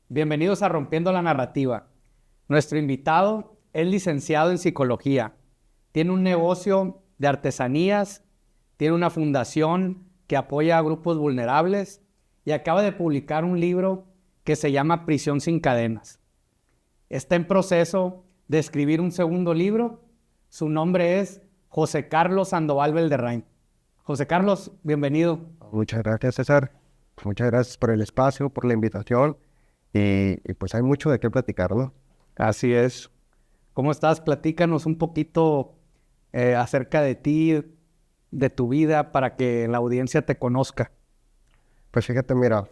Bienvenidos a Rompiendo la Narrativa. Nuestro invitado es licenciado en psicología. Tiene un negocio de artesanías, tiene una fundación que apoya a grupos vulnerables y acaba de publicar un libro que se llama Prisión sin cadenas. Está en proceso de escribir un segundo libro. Su nombre es José Carlos Sandoval Valderrain. José Carlos, bienvenido. Muchas gracias, César. Muchas gracias por el espacio, por la invitación y pues hay mucho de qué platicar, ¿no? Así es. ¿Cómo estás? Platícanos un poquito acerca de ti, de tu vida, para que la audiencia te conozca. Pues fíjate, mira,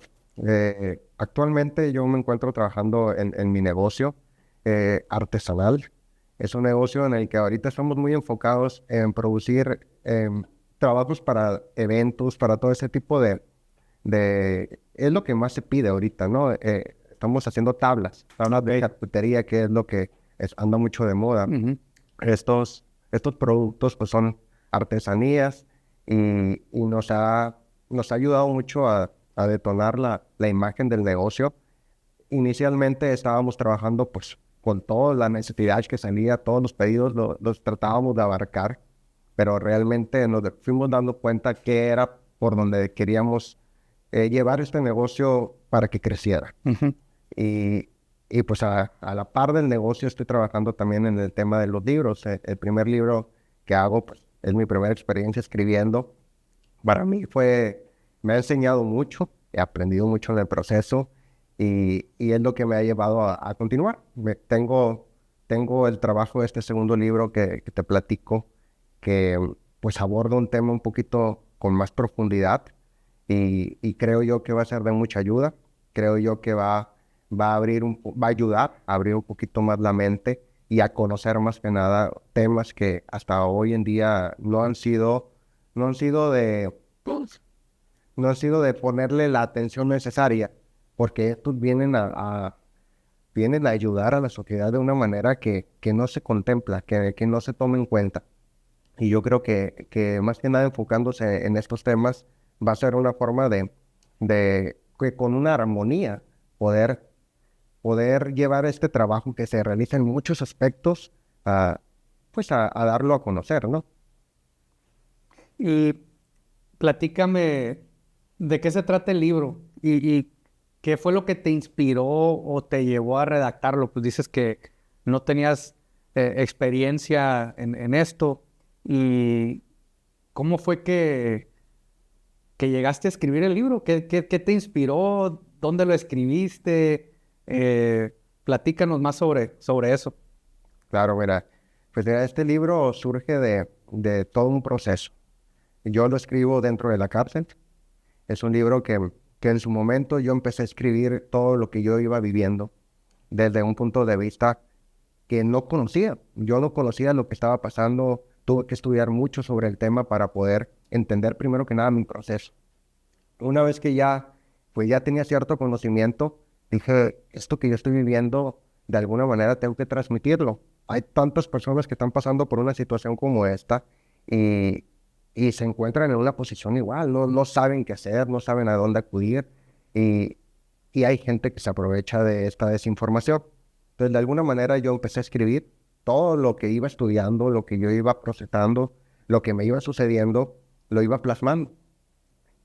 actualmente yo me encuentro trabajando en mi negocio artesanal. Es un negocio en el que ahorita estamos muy enfocados en producir trabajos para eventos, para todo ese tipo es lo que más se pide ahorita, ¿no? Estamos haciendo tablas de charcutería, que es lo que anda mucho de moda. Ujú. Estos productos pues son artesanías y nos ha ayudado mucho a detonar la imagen del negocio. Inicialmente estábamos trabajando pues con toda la necesidad que salía, todos los pedidos los tratábamos de abarcar, pero realmente nos fuimos dando cuenta que era por donde queríamos llevar este negocio para que creciera. Ujú. Y, y pues a la par del negocio estoy trabajando también en el tema de los libros. El primer libro que hago pues es mi primera experiencia escribiendo. Para mí me ha enseñado mucho, he aprendido mucho en el proceso y es lo que me ha llevado a continuar. Tengo el trabajo de este segundo libro que te platico, que pues aborda un tema un poquito con más profundidad y creo yo que va a ser de mucha ayuda. Creo yo que va a ayudar a abrir un poquito más la mente y a conocer más que nada temas que hasta hoy en día no han sido no han sido de ponerle la atención necesaria, porque estos vienen a ayudar a la sociedad de una manera que no se contempla, que no se toma en cuenta. Y yo creo que más que nada enfocándose en estos temas va a ser una forma de que con una armonía poder, poder llevar este trabajo que se realiza en muchos aspectos a darlo a conocer, ¿no? Y platícame de qué se trata el libro y qué fue lo que te inspiró o te llevó a redactarlo. Pues dices que no tenías experiencia en esto. ¿Y cómo fue que llegaste a escribir el libro? ¿Qué te inspiró? ¿Dónde lo escribiste? Platícanos más sobre eso. Claro, mira, pues mira, este libro surge de todo un proceso. Yo lo escribo dentro de la cárcel. Es un libro que en su momento yo empecé a escribir todo lo que yo iba viviendo desde un punto de vista que no conocía. Yo no conocía lo que estaba pasando. Tuve que estudiar mucho sobre el tema para poder entender primero que nada mi proceso. Una vez que pues ya tenía cierto conocimiento, dije, esto que yo estoy viviendo, de alguna manera tengo que transmitirlo. Hay tantas personas que están pasando por una situación como esta y, y se encuentran en una posición igual, no saben qué hacer, no saben a dónde acudir y, y hay gente que se aprovecha de esta desinformación. Entonces, de alguna manera yo empecé a escribir todo lo que iba estudiando, lo que yo iba procesando, lo que me iba sucediendo, lo iba plasmando.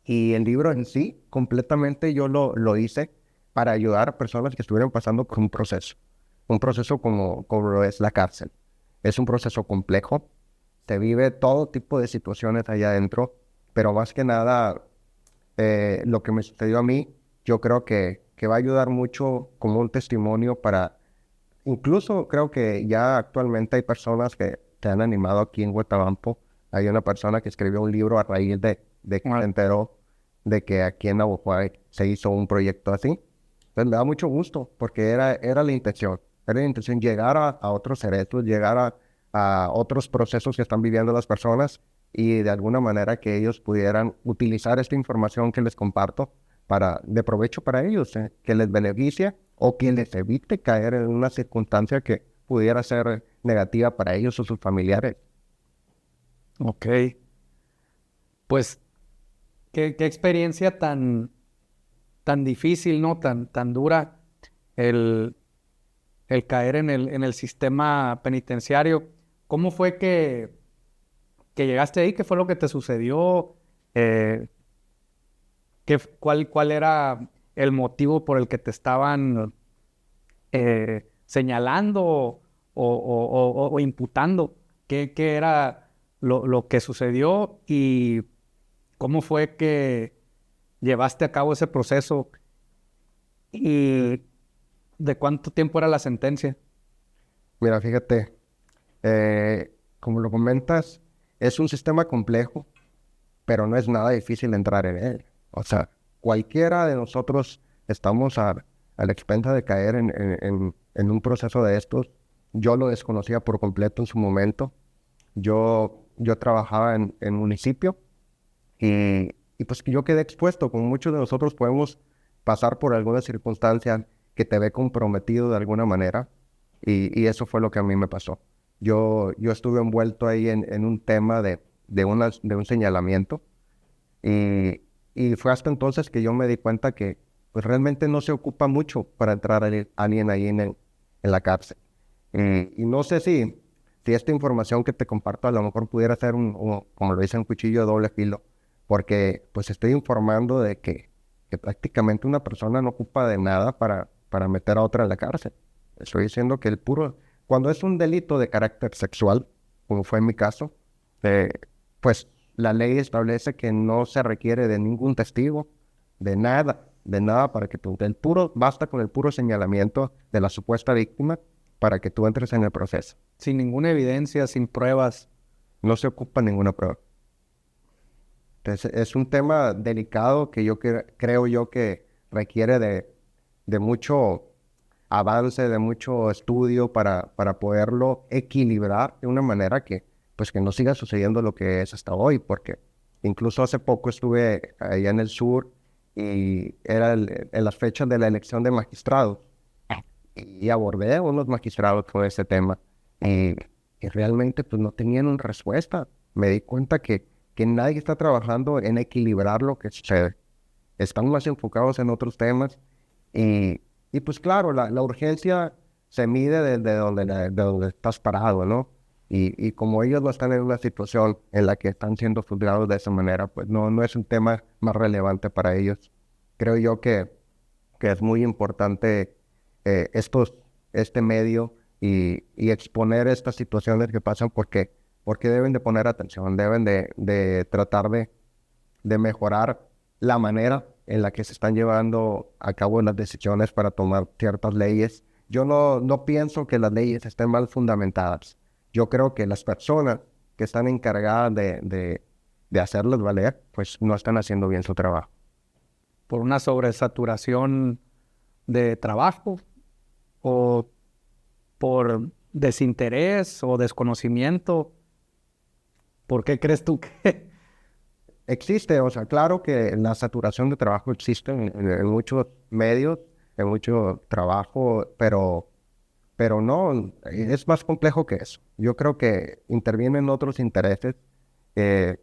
Y el libro en sí, completamente yo lo hice para ayudar a personas que estuvieran pasando por un proceso como lo es la cárcel. Es un proceso complejo, se vive todo tipo de situaciones allá adentro, pero más que nada, lo que me sucedió a mí, yo creo que va a ayudar mucho como un testimonio para, incluso creo que ya actualmente hay personas que se han animado aquí en Huetabampo. Hay una persona que escribió un libro a raíz de que se Ah, enteró de que aquí en Navojoa se hizo un proyecto así. Entonces me da mucho gusto porque era la intención llegar a otros cerebros, llegar a otros procesos que están viviendo las personas y de alguna manera que ellos pudieran utilizar esta información que les comparto de provecho para ellos, que les beneficie o que les evite caer en una circunstancia que pudiera ser negativa para ellos o sus familiares. ok. Pues qué experiencia tan difícil, ¿no? Tan dura. el, el caer en el sistema penitenciario. ¿Cómo fue que llegaste ahí? ¿Qué fue lo que te sucedió? ¿Cuál era el motivo por el que te estaban señalando o imputando? ¿Qué era lo que sucedió y cómo fue que llevaste a cabo ese proceso? ¿Y de cuánto tiempo era la sentencia? Mira, fíjate, como lo comentas, es un sistema complejo, pero no es nada difícil entrar en él. O sea, cualquiera de nosotros estamos a la expensa de caer en un proceso de estos. Yo lo desconocía por completo en su momento. Yo trabajaba en municipio y pues yo quedé expuesto, como muchos de nosotros podemos pasar por alguna circunstancia que te ve comprometido de alguna manera, y eso fue lo que a mí me pasó. Yo estuve envuelto ahí en un tema de un señalamiento, y fue hasta entonces que yo me di cuenta que pues realmente no se ocupa mucho para entrar alguien ahí en la cárcel. Y no sé si esta información que te comparto a lo mejor pudiera ser como lo dice, un cuchillo de doble filo, porque pues estoy informando de que prácticamente una persona no ocupa de nada para meter a otra en la cárcel. Estoy diciendo que cuando es un delito de carácter sexual, como fue en mi caso, eh, pues la ley establece que no se requiere de ningún testigo, de nada para que basta con el puro señalamiento de la supuesta víctima para que tú entres en el proceso. Sin ninguna evidencia, sin pruebas. No se ocupa ninguna prueba. Entonces, es un tema delicado que creo yo que requiere de mucho avance, de mucho estudio para poderlo equilibrar de una manera pues que no siga sucediendo lo que es hasta hoy, porque incluso hace poco estuve allá en el sur y era en las fechas de la elección de magistrados y abordé a unos magistrados con ese tema y realmente pues no tenían una respuesta. Me di cuenta que nadie está trabajando en equilibrar lo que sucede. Están más enfocados en otros temas y pues claro, la urgencia se mide de donde estás parado, ¿no? Y como ellos no están en una situación en la que están siendo juzgados de esa manera, pues no es un tema más relevante para ellos. Creo yo que es muy importante este medio y exponer estas situaciones que pasan porque deben de poner atención, deben de tratar de mejorar la manera en la que se están llevando a cabo las decisiones para tomar ciertas leyes. Yo no pienso que las leyes estén mal fundamentadas. Yo creo que las personas que están encargadas de hacerlas valer, pues no están haciendo bien su trabajo. ¿Por una sobresaturación de trabajo o por desinterés o desconocimiento? ¿Por qué crees tú que Existe, o sea, claro que la saturación de trabajo existe en muchos medios, en mucho trabajo, pero no, es más complejo que eso. Yo creo que intervienen otros intereses eh,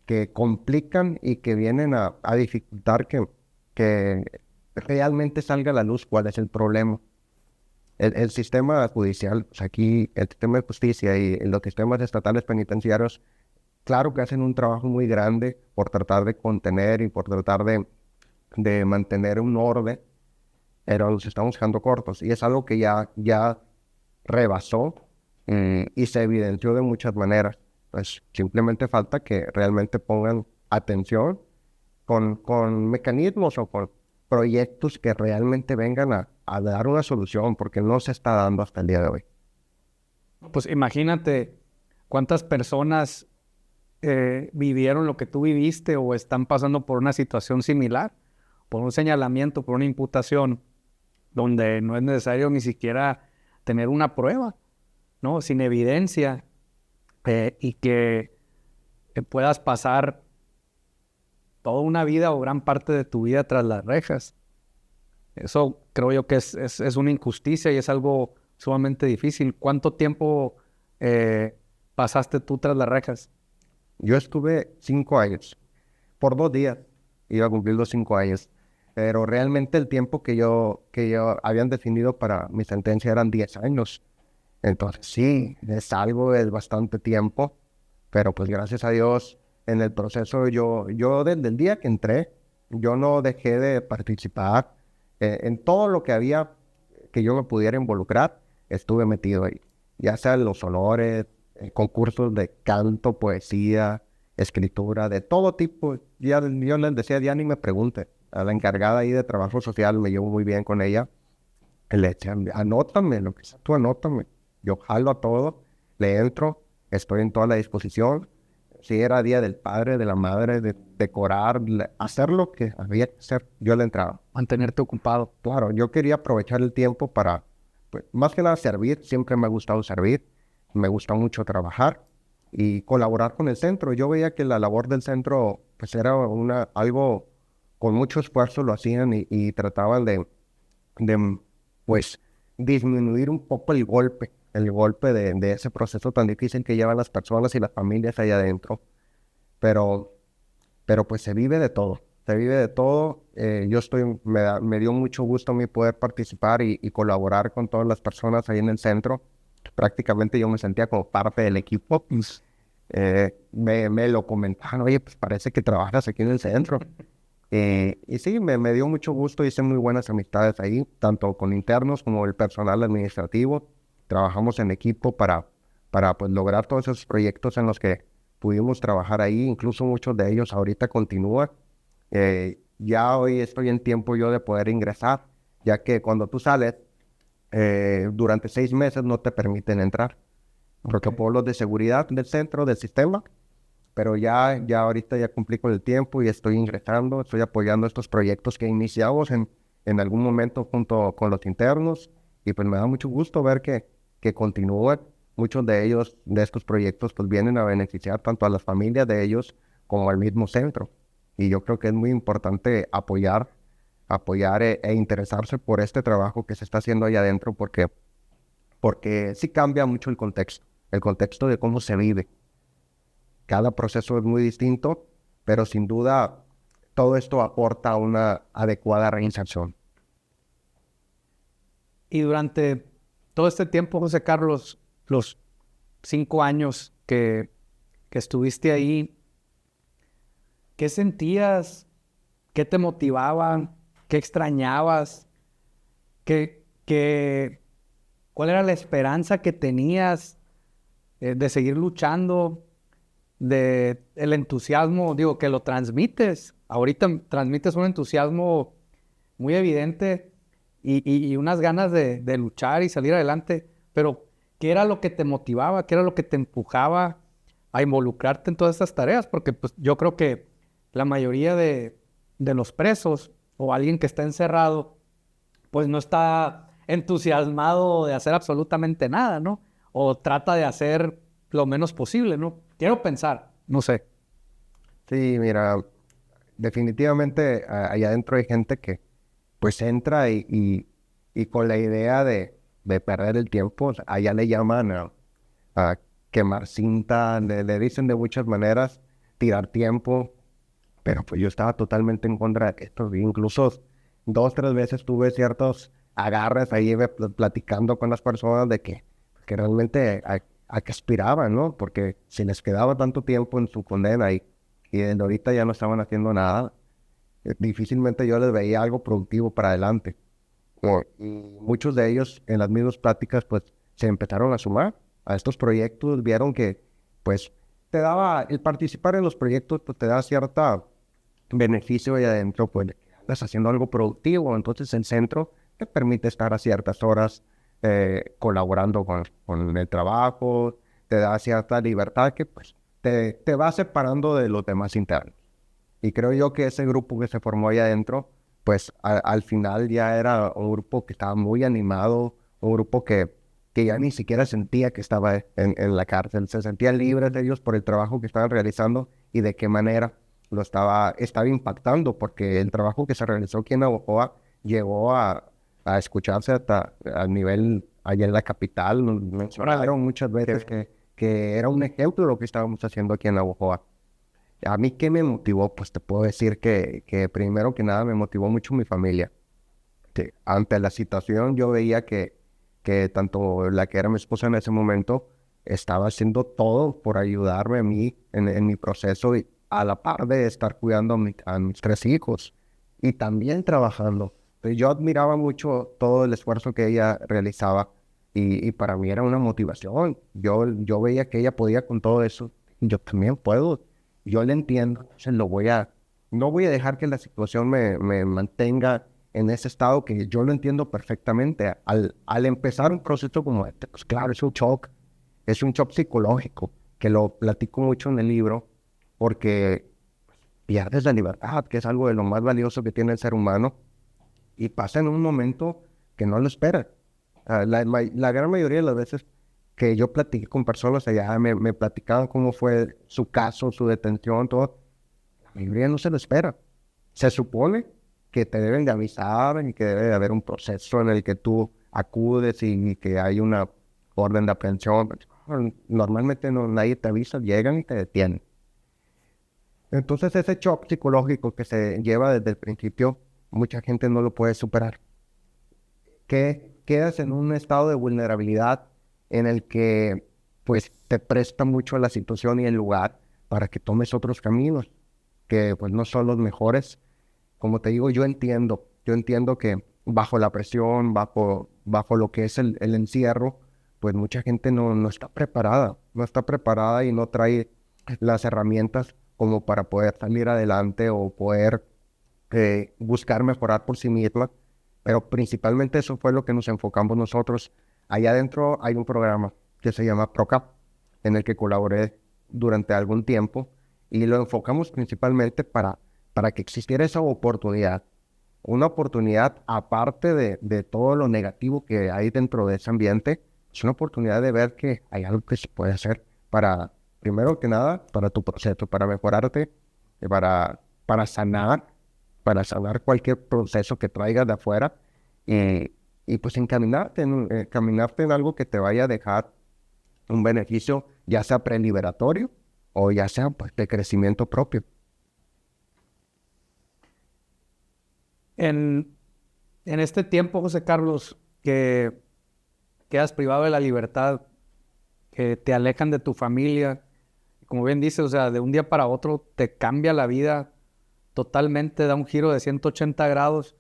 que complican y que vienen a dificultar que realmente salga a la luz cuál es el problema. El sistema judicial, pues aquí el sistema de justicia y los sistemas estatales penitenciarios, claro que hacen un trabajo muy grande por tratar de contener y por tratar de mantener un orden, pero nos estamos quedando cortos. Y es algo que ya rebasó y se evidenció de muchas maneras. Pues simplemente falta que realmente pongan atención con mecanismos o con proyectos que realmente vengan a dar una solución, porque no se está dando hasta el día de hoy. pues imagínate cuántas personas vivieron lo que tú viviste o están pasando por una situación similar, por un señalamiento, por una imputación, donde no es necesario ni siquiera tener una prueba, ¿no? Sin evidencia, y que puedas pasar toda una vida o gran parte de tu vida tras las rejas. Eso creo yo que es una injusticia y es algo sumamente difícil. ¿Cuánto tiempo pasaste tú tras las rejas? Yo estuve 5 años, por 2 días, iba a cumplir los 5 años. pero realmente el tiempo que yo habían definido para mi sentencia eran 10 años. Entonces sí, es bastante tiempo, pero pues gracias a Dios en el proceso yo desde el día que entré, yo no dejé de participar en todo lo que había que yo me pudiera involucrar, estuve metido ahí, ya sea en los honores, concursos de canto, poesía, escritura, de todo tipo. Ya, yo les decía, ya ni me pregunte, a la encargada ahí de trabajo social me llevo muy bien con ella. Le decía, anótame, lo que sea, tú anótame. Yo jalo a todo, le entro, estoy en toda la disposición. Si era día del padre, de la madre, de decorar, hacer lo que había que hacer, yo le entraba. Mantenerte ocupado. Claro, yo quería aprovechar el tiempo para, pues, más que nada servir. Siempre me ha gustado servir, me gusta mucho trabajar y colaborar con el centro. Yo veía que la labor del centro, pues, era algo con mucho esfuerzo lo hacían y trataban de, pues, disminuir un poco el golpe de ese proceso tan difícil que llevan las personas y las familias allá adentro. Pero pues se vive de todo, se vive de todo. Me dio mucho gusto a mí poder participar y colaborar con todas las personas ahí en el centro. Prácticamente yo me sentía como parte del equipo. Me lo comentaron, oye, pues parece que trabajas aquí en el centro. Y sí, me dio mucho gusto, hice muy buenas amistades ahí, tanto con internos como el personal administrativo. Trabajamos en equipo para pues, lograr todos esos proyectos en los que pudimos trabajar ahí. Incluso muchos de ellos ahorita continúan. Ya hoy estoy en tiempo yo de poder ingresar, ya que cuando tú sales, durante 6 meses no te permiten entrar. Protocolos de seguridad del centro, del sistema, pero ya ahorita ya cumplí con el tiempo y estoy ingresando, estoy apoyando estos proyectos que iniciamos en algún momento junto con los internos, y pues me da mucho gusto ver que continúan. Muchos de ellos, de estos proyectos, pues vienen a beneficiar tanto a las familias de ellos como al mismo centro. Y yo creo que es muy importante apoyar e interesarse por este trabajo que se está haciendo allá adentro, porque sí cambia mucho el contexto de cómo se vive. Cada proceso es muy distinto, pero sin duda todo esto aporta una adecuada reinserción. Y durante todo este tiempo, José Carlos, los 5 años que estuviste ahí, ¿qué sentías? ¿Qué te motivaba? ¿Qué extrañabas? ¿Cuál era la esperanza que tenías de seguir luchando? El entusiasmo, digo, que lo transmites. Ahorita transmites un entusiasmo muy evidente y unas ganas de luchar y salir adelante. Pero, ¿qué era lo que te motivaba? ¿Qué era lo que te empujaba a involucrarte en todas estas tareas? Porque pues, yo creo que la mayoría de los presos o alguien que está encerrado, pues no está entusiasmado de hacer absolutamente nada, ¿no? O trata de hacer lo menos posible, ¿no? Quiero pensar, no sé. Sí, mira, definitivamente allá adentro hay gente que pues entra y con la idea de perder el tiempo. Allá le llaman a quemar cinta, le dicen de muchas maneras, tirar tiempo, pero pues yo estaba totalmente en contra de esto. Incluso 2, 3 veces tuve ciertos agarres ahí platicando con las personas de que realmente a qué aspiraban, ¿no? Porque si les quedaba tanto tiempo en su condena y desde ahorita ya no estaban haciendo nada, difícilmente yo les veía algo productivo para adelante. Y muchos de ellos en las mismas pláticas pues se empezaron a sumar a estos proyectos, vieron que pues te daba, el participar en los proyectos pues te da cierta beneficio ahí adentro, pues estás haciendo algo productivo. Entonces el centro te permite estar a ciertas horas colaborando con el trabajo, te da cierta libertad que pues te va separando de los demás internos. Y creo yo que ese grupo que se formó ahí adentro, pues al final ya era un grupo que estaba muy animado, un grupo que ya ni siquiera sentía que estaba en la cárcel, se sentían libres de ellos por el trabajo que estaban realizando y de qué manera lo estaba impactando, porque el trabajo que se realizó aquí en Navojoa llegó a escucharse hasta al nivel allá en la capital. Nos mencionaron muchas veces que era un ejemplo de lo que estábamos haciendo aquí en Navojoa. ¿A mí qué me motivó? Pues te puedo decir que primero que nada me motivó mucho mi familia. Que ante la situación yo veía que tanto la que era mi esposa en ese momento estaba haciendo todo por ayudarme a mí en mi proceso y a la par de estar cuidando a mis 3 hijos y también trabajando. Entonces, yo admiraba mucho todo el esfuerzo que ella realizaba y para mí era una motivación. Yo veía que ella podía con todo eso. Yo también puedo. Yo le entiendo. Entonces no voy a dejar que la situación me mantenga en ese estado que yo lo entiendo perfectamente. Al empezar un proceso como este, pues claro, es un shock psicológico, que lo platico mucho en el libro, porque pierdes la libertad, que es algo de lo más valioso que tiene el ser humano, y pasa en un momento que no lo esperas. La gran mayoría de las veces que yo platiqué con personas allá, me platicaban cómo fue su caso, su detención, todo. La mayoría no se lo espera. Se supone que te deben de avisar y que debe de haber un proceso en el que tú acudes y que hay una orden de aprehensión. Normalmente nadie te avisa, llegan y te detienen. Entonces ese shock psicológico que se lleva desde el principio, mucha gente no lo puede superar. Que quedas en un estado de vulnerabilidad en el que pues te presta mucho la situación y el lugar para que tomes otros caminos que pues no son los mejores. Como te digo, yo entiendo que bajo la presión, bajo lo que es el encierro, pues mucha gente no está preparada, no está preparada y no trae las herramientas como para poder salir adelante o poder buscar mejorar por sí misma. Pero principalmente eso fue lo que nos enfocamos nosotros. Allá adentro hay un programa que se llama PROCAP, en el que colaboré durante algún tiempo y lo enfocamos principalmente para que existiera esa oportunidad. Una oportunidad aparte de todo lo negativo que hay dentro de ese ambiente, es una oportunidad de ver que hay algo que se puede hacer para, primero que nada, para tu proceso, para mejorarte, para sanar, para sanar cualquier proceso que traigas de afuera y pues encaminarte en algo que te vaya a dejar un beneficio, ya sea preliberatorio o ya sea pues, de crecimiento propio. En este tiempo, José Carlos, que quedas privado de la libertad, que te alejan de tu familia, como bien dices, o sea, de un día para otro te cambia la vida totalmente, da un giro de 180 grados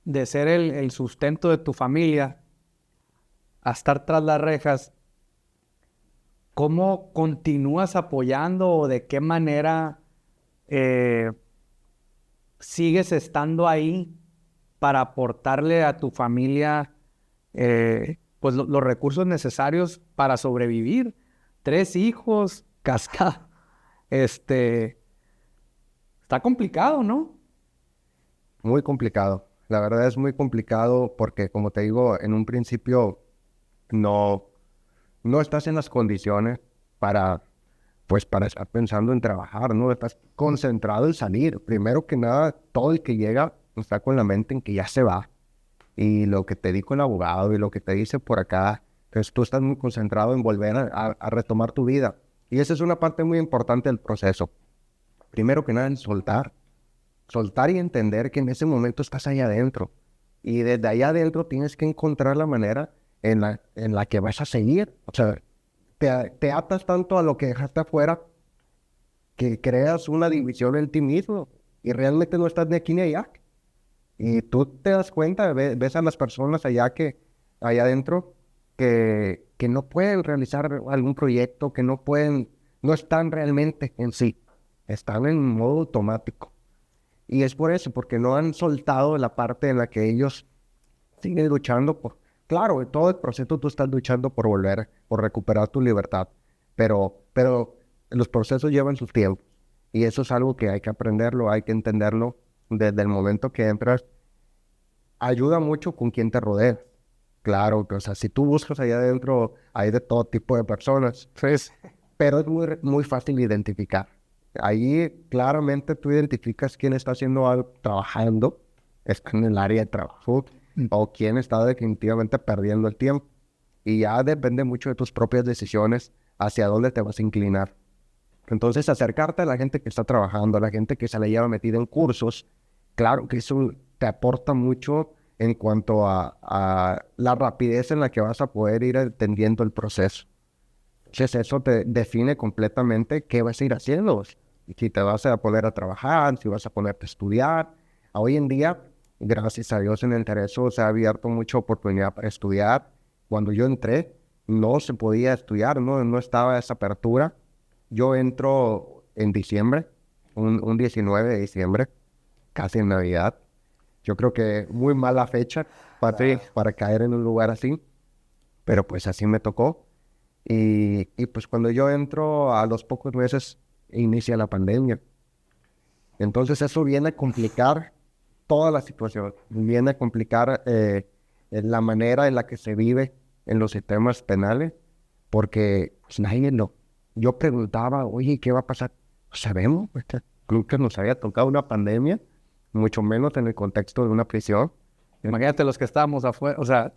de ser el sustento de tu familia a estar tras las rejas. ¿Cómo continúas apoyando o de qué manera sigues estando ahí para aportarle a tu familia pues los recursos necesarios para sobrevivir? 3 hijos, cascada. Está complicado, ¿no? Muy complicado. La verdad es muy complicado porque, como te digo, en un principio no, no estás en las condiciones para, pues, para estar pensando en trabajar, ¿no? Estás concentrado en salir. Primero que nada, todo el que llega está con la mente en que ya se va. Y lo que te dijo el abogado y lo que te dice por acá, pues tú estás muy concentrado en volver a retomar tu vida. Y esa es una parte muy importante del proceso. Primero que nada, en soltar. Soltar y entender que en ese momento estás ahí adentro. Y desde ahí adentro tienes que encontrar la manera en la que vas a seguir. O sea, te atas tanto a lo que dejaste afuera que creas una división en ti mismo y realmente no estás ni aquí ni allá. Y tú te das cuenta, ves a las personas allá adentro que no pueden realizar algún proyecto, que no están realmente en sí, están en modo automático. Y es por eso, porque no han soltado la parte en la que ellos siguen luchando claro, en todo el proceso tú estás luchando por por recuperar tu libertad, pero los procesos llevan su tiempo. Y eso es algo que hay que aprenderlo, hay que entenderlo desde el momento que entras. Ayuda mucho con quien te rodea. Claro, o sea, si tú buscas allá adentro, hay de todo tipo de personas, Pues, pero es muy fácil identificar. Ahí claramente tú identificas quién está haciendo algo, trabajando, está en el área de trabajo, o quién está definitivamente perdiendo el tiempo. Y ya depende mucho de tus propias decisiones hacia dónde te vas a inclinar. Entonces, acercarte a la gente que está trabajando, a la gente que se le lleva metida en cursos, claro que eso te aporta mucho en cuanto a la rapidez en la que vas a poder ir entendiendo el proceso. Entonces, eso te define completamente qué vas a ir haciendo. Si te vas a poner a trabajar, si vas a ponerte a estudiar. Hoy en día, gracias a Dios en el Tereso se ha abierto mucha oportunidad para estudiar. Cuando yo entré, no se podía estudiar, no estaba esa apertura. Yo entro en diciembre, un 19 de diciembre, casi en Navidad. Yo creo que muy mala fecha para caer en un lugar así, pero pues así me tocó. Y pues cuando yo entro, a los pocos meses inicia la pandemia. Entonces eso viene a complicar toda la situación, viene a complicar la manera en la que se vive en los sistemas penales, porque pues, yo preguntaba, oye, ¿qué va a pasar? No sabemos, nunca nos había tocado una pandemia, mucho menos en el contexto de una prisión. Imagínate los que estábamos afuera, o sea,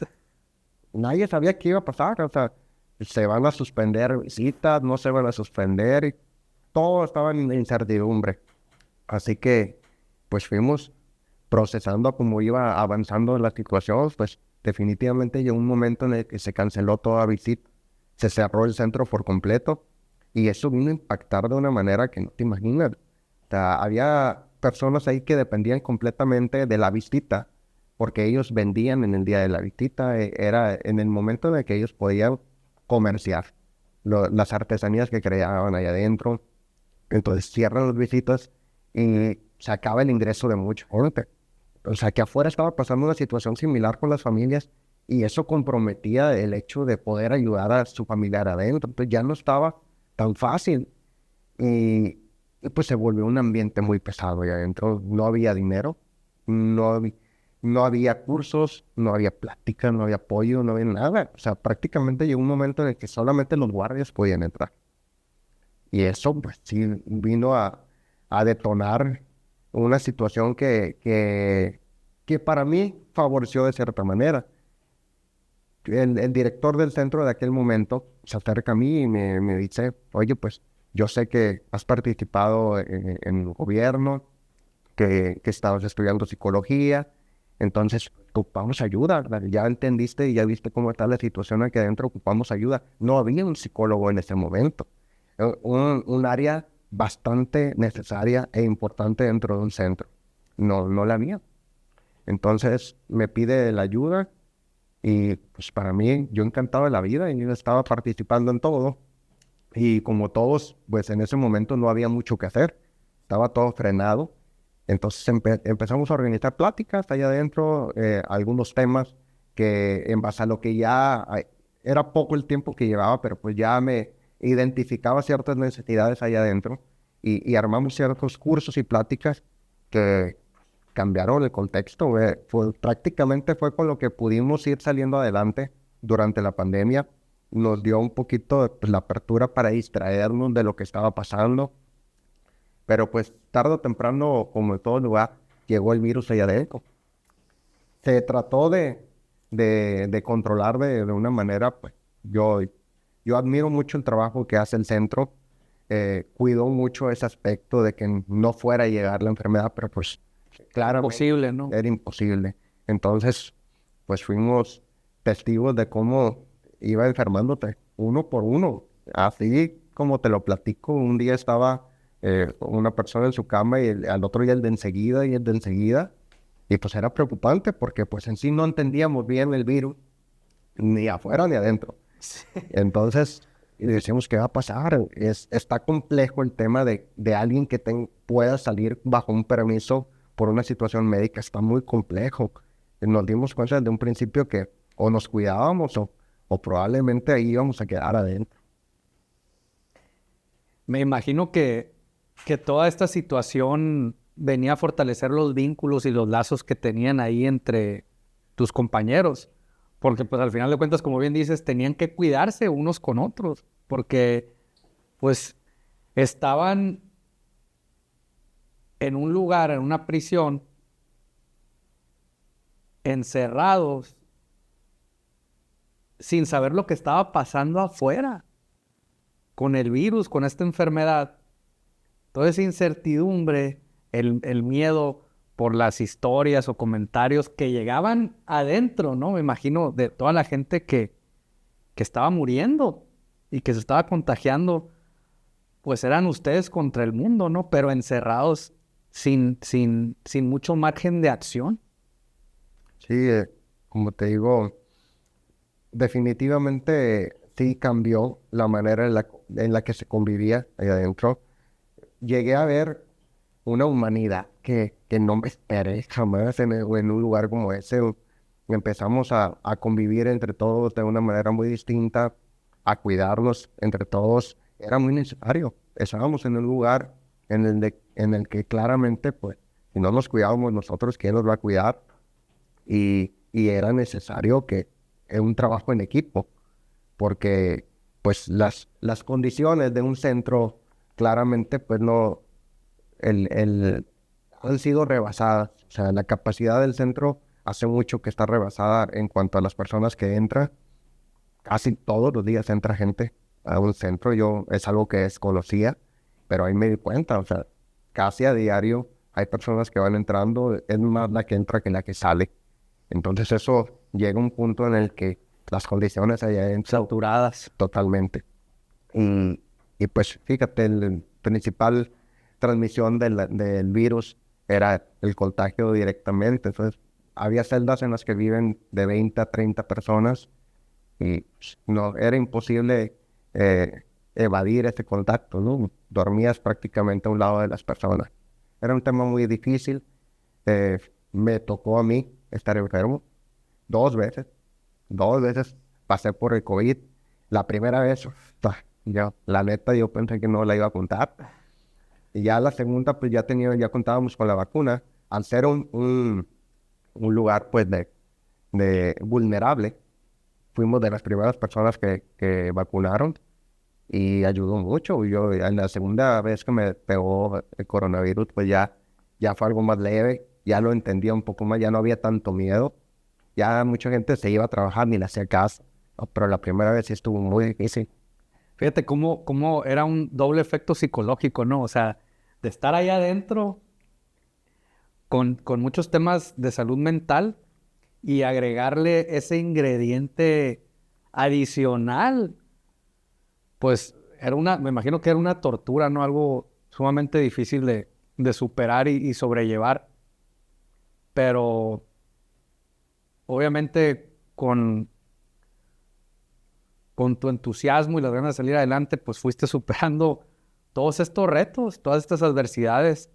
Nadie sabía qué iba a pasar, o sea, se van a suspender visitas, no se van a suspender, y todo estaba en incertidumbre. Así que, pues fuimos procesando como iba avanzando la situación, pues definitivamente llegó un momento en el que se canceló toda visita, se cerró el centro por completo y eso vino a impactar de una manera que no te imaginas. O sea, había personas ahí que dependían completamente de la visita, porque ellos vendían en el día de la visita, era en el momento en el que ellos podían comerciar las artesanías que creaban allá adentro. Entonces cierran las visitas y se acaba el ingreso de mucha gente. O sea, que afuera estaba pasando una situación similar con las familias y eso comprometía el hecho de poder ayudar a su familiar adentro. Entonces ya no estaba tan fácil y, pues se volvió un ambiente muy pesado allá adentro. No había dinero, no, no había cursos, no había plática, no había apoyo, no había nada. O sea, prácticamente llegó un momento en el que solamente los guardias podían entrar. Y eso, pues sí, vino a detonar una situación que para mí favoreció de cierta manera. El director del centro de aquel momento se acerca a mí y me dice, oye, pues yo sé que has participado en el gobierno, que estabas estudiando psicología, entonces ocupamos ayuda, ya entendiste y ya viste cómo está la situación aquí adentro, ocupamos ayuda. No había un psicólogo en ese momento, un área bastante necesaria e importante dentro de un centro. No la había. Entonces me pide la ayuda y pues para mí yo encantado de la vida y yo estaba participando en todo. Y como todos, pues en ese momento no había mucho que hacer, estaba todo frenado. Entonces empezamos a organizar pláticas allá adentro, algunos temas que en base a lo que ya era poco el tiempo que llevaba, pero pues ya me identificaba ciertas necesidades allá adentro y armamos ciertos cursos y pláticas que cambiaron el contexto. Prácticamente fue con lo que pudimos ir saliendo adelante durante la pandemia. Nos dio un poquito pues, la apertura para distraernos de lo que estaba pasando. Pero pues tarde o temprano, como en todo lugar, llegó el virus allá adentro. Se trató de controlar de una manera, pues yo admiro mucho el trabajo que hace el centro. Cuidó mucho ese aspecto de que no fuera a llegar la enfermedad, pero pues claramente imposible, ¿no? era imposible. Entonces, pues fuimos testigos de cómo iba enfermándote uno por uno. Así como te lo platico, un día estaba una persona en su cama y al otro día el de enseguida y el de enseguida. Y pues era preocupante porque pues en sí no entendíamos bien el virus, ni afuera ni adentro. Entonces decimos, ¿qué va a pasar? Está complejo el tema de alguien que pueda salir bajo un permiso por una situación médica. Está muy complejo. Nos dimos cuenta desde un principio que o nos cuidábamos o probablemente ahí íbamos a quedar adentro. Me imagino que toda esta situación venía a fortalecer los vínculos y los lazos que tenían ahí entre tus compañeros. Porque pues al final de cuentas, como bien dices, tenían que cuidarse unos con otros. Porque pues estaban en un lugar, en una prisión, encerrados, sin saber lo que estaba pasando afuera, con el virus, con esta enfermedad. toda esa incertidumbre, el miedo por las historias o comentarios que llegaban adentro, ¿no? Me imagino de toda la gente que estaba muriendo y que se estaba contagiando, pues eran ustedes contra el mundo, ¿no? Pero encerrados sin mucho margen de acción. Sí, como te digo, definitivamente sí cambió la manera en la que se convivía ahí adentro. Llegué a ver una humanidad que no me esperé jamás en un lugar como ese. Empezamos a convivir entre todos de una manera muy distinta, a cuidarnos entre todos. Era muy necesario. Estábamos en un lugar en el que claramente, pues, si no nos cuidábamos nosotros, ¿quién nos va a cuidar? Y era necesario que un trabajo en equipo, porque pues las condiciones de un centro claramente pues no han sido rebasadas. O sea, la capacidad del centro hace mucho que está rebasada en cuanto a las personas que entran. Casi todos los días entra gente a un centro. Yo es algo que desconocía, pero ahí me di cuenta. O sea, casi a diario hay personas que van entrando, es más la que entra que la que sale. Entonces eso llega a un punto en el que las condiciones allá adentro Saturadas. totalmente. Y pues fíjate, la principal transmisión del virus era el contagio directamente. Entonces había celdas en las que viven de 20 a 30 personas y pues, no, era imposible evadir ese contacto, ¿no? Dormías prácticamente a un lado de las personas. Era un tema muy difícil. Me tocó a mí estar enfermo 2 veces. 2 veces pasé por el COVID. La primera vez, la neta, yo pensé que no la iba a contar. Y ya la segunda, pues ya contábamos con la vacuna. Al ser un lugar, pues, de vulnerable, fuimos de las primeras personas que vacunaron y ayudó mucho. Yo, en la segunda vez que me pegó el coronavirus, pues ya fue algo más leve, ya lo entendía un poco más, ya no había tanto miedo. Ya mucha gente se iba a trabajar ni le hacía caso, ¿no? Pero la primera vez sí estuvo muy difícil. Fíjate cómo era un doble efecto psicológico, ¿no? O sea, de estar ahí adentro con muchos temas de salud mental y agregarle ese ingrediente adicional, pues me imagino que era una tortura, ¿no? Algo sumamente difícil de superar y sobrellevar. Pero obviamente con tu entusiasmo y las ganas de salir adelante, pues fuiste superando todos estos retos, todas estas adversidades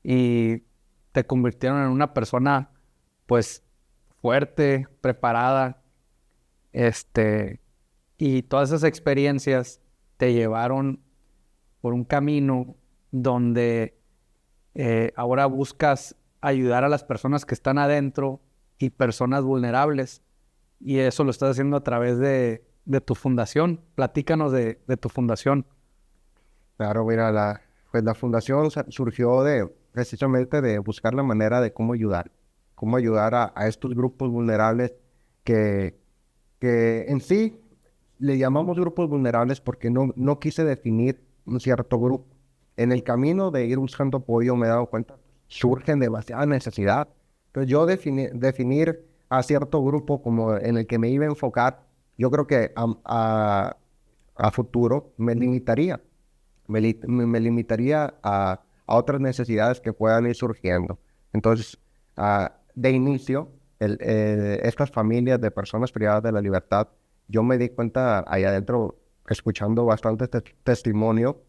y te convirtieron en una persona, pues, fuerte, preparada, y todas esas experiencias te llevaron por un camino donde ahora buscas ayudar a las personas que están adentro y personas vulnerables, y eso lo estás haciendo a través de tu fundación. Platícanos de tu fundación. Claro, mira, pues la fundación surgió precisamente de buscar la manera de cómo ayudar a estos grupos vulnerables que en sí le llamamos grupos vulnerables porque no quise definir un cierto grupo. En el camino de ir buscando apoyo me he dado cuenta, surgen demasiada necesidad. Entonces yo definir a cierto grupo como en el que me iba a enfocar, yo creo que a futuro me limitaría. Me limitaría a otras necesidades que puedan ir surgiendo. Entonces, de inicio, estas familias de personas privadas de la libertad, yo me di cuenta allá adentro, escuchando bastante testimonio,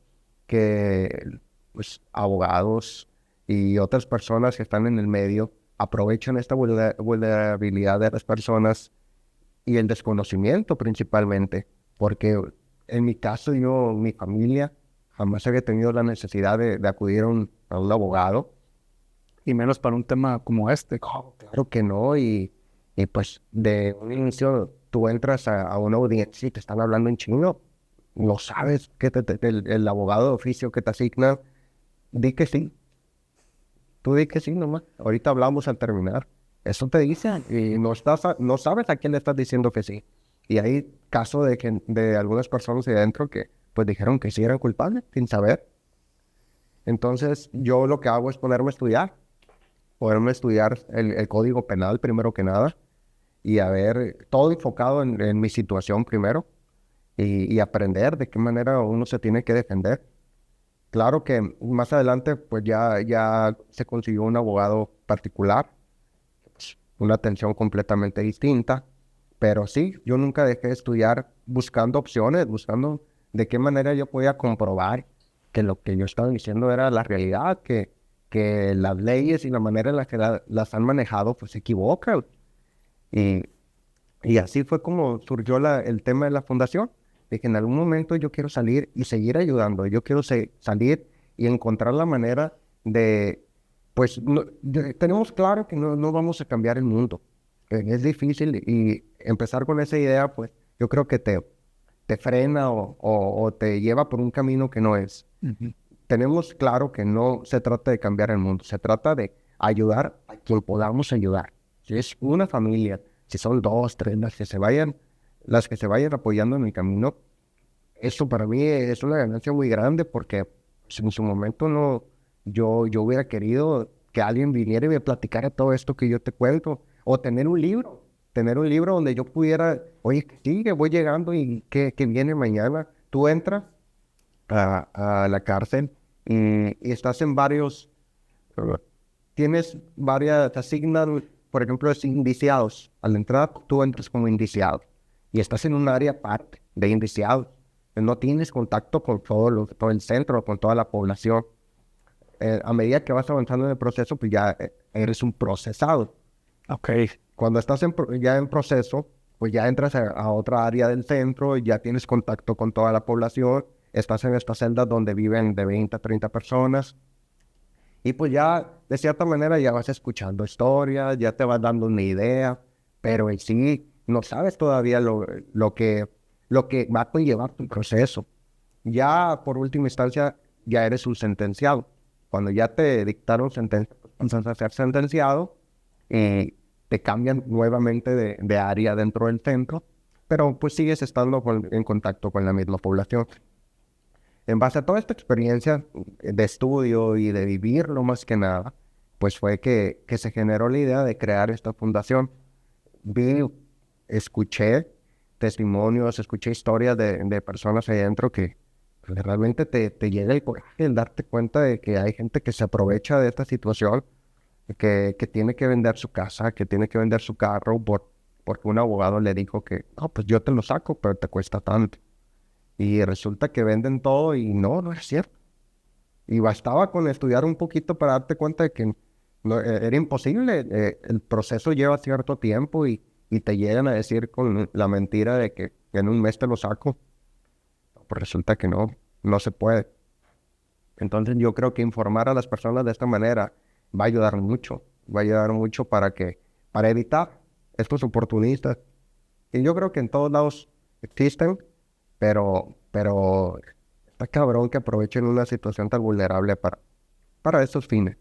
que pues, abogados y otras personas que están en el medio aprovechan esta vulnerabilidad de las personas y el desconocimiento principalmente, porque en mi caso, mi familia, jamás había tenido la necesidad de acudir a un abogado. Y menos para un tema como este. Oh, claro que no, y pues de un inicio tú entras a una audiencia y te están hablando en chino, no sabes qué el abogado de oficio que te asigna, di que sí, tú di que sí nomás, ahorita hablamos al terminar. Eso te dicen y no sabes a quién le estás diciendo que sí. Y hay casos de algunas personas de adentro que pues dijeron que sí eran culpables sin saber. Entonces, yo lo que hago es ponerme a estudiar el Código Penal primero que nada y a ver, todo enfocado en mi situación primero y aprender de qué manera uno se tiene que defender. Claro que más adelante, pues ya se consiguió un abogado particular, pues, una atención completamente distinta, pero sí, yo nunca dejé de estudiar buscando opciones, buscando de qué manera yo podía comprobar que lo que yo estaba diciendo era la realidad, que las leyes y la manera en la que las han manejado, pues se equivocan. Y, y así fue como surgió el tema de la fundación. De que en algún momento yo quiero salir y seguir ayudando. Yo quiero salir y encontrar la manera de, pues, tenemos claro que no vamos a cambiar el mundo. Es difícil y empezar con esa idea, pues, yo creo que te frena o te lleva por un camino que no es. Ujú. Tenemos claro que no se trata de cambiar el mundo, se trata de ayudar a quien podamos ayudar. Si es una familia, si son dos, tres, las que se vayan apoyando en el camino, eso para mí es una ganancia muy grande porque si en su momento yo hubiera querido que alguien viniera y me platicara todo esto que yo te cuento, o tener un libro donde yo pudiera, oye, que sí, que voy llegando y que viene mañana. Tú entras a la cárcel y estás en uh, tienes varias, te asignan, por ejemplo, es indiciados. Al entrar, tú entras como indiciado y estás en un área aparte de indiciados. No tienes contacto con todo el centro, con toda la población. A medida que vas avanzando en el proceso, pues ya eres un procesado. Ok. Cuando estás ya en proceso, pues ya entras a otra área del centro, ya tienes contacto con toda la población, estás en estas celdas donde viven de 20 a 30 personas, y pues ya, de cierta manera, ya vas escuchando historias, ya te vas dando una idea, pero en sí no sabes todavía lo que va a conllevar tu proceso. Ya, por última instancia, ya eres un sentenciado. Cuando ya te dictaron sentencia, pues pasas a ser sentenciado y te cambian nuevamente de área dentro del centro, pero pues sigues estando en contacto con la misma población. En base a toda esta experiencia de estudio y de vivirlo más que nada, pues fue que se generó la idea de crear esta fundación. Vi, escuché testimonios, escuché historias de personas ahí adentro que realmente te llega el coraje el darte cuenta de que hay gente que se aprovecha de esta situación, que tiene que vender su casa, que tiene que vender su carro porque un abogado le dijo que, no, pues yo te lo saco, pero te cuesta tanto. Y resulta que venden todo y no es cierto. Y bastaba con estudiar un poquito para darte cuenta de que era imposible. El proceso lleva cierto tiempo y te llegan a decir con la mentira de que en un mes te lo saco. Pues resulta que no se puede. Entonces yo creo que informar a las personas de esta manera va a ayudar mucho. Va a ayudar mucho para evitar estos oportunistas. Y yo creo que en todos lados existen, pero está cabrón que aprovechen una situación tan vulnerable para esos fines.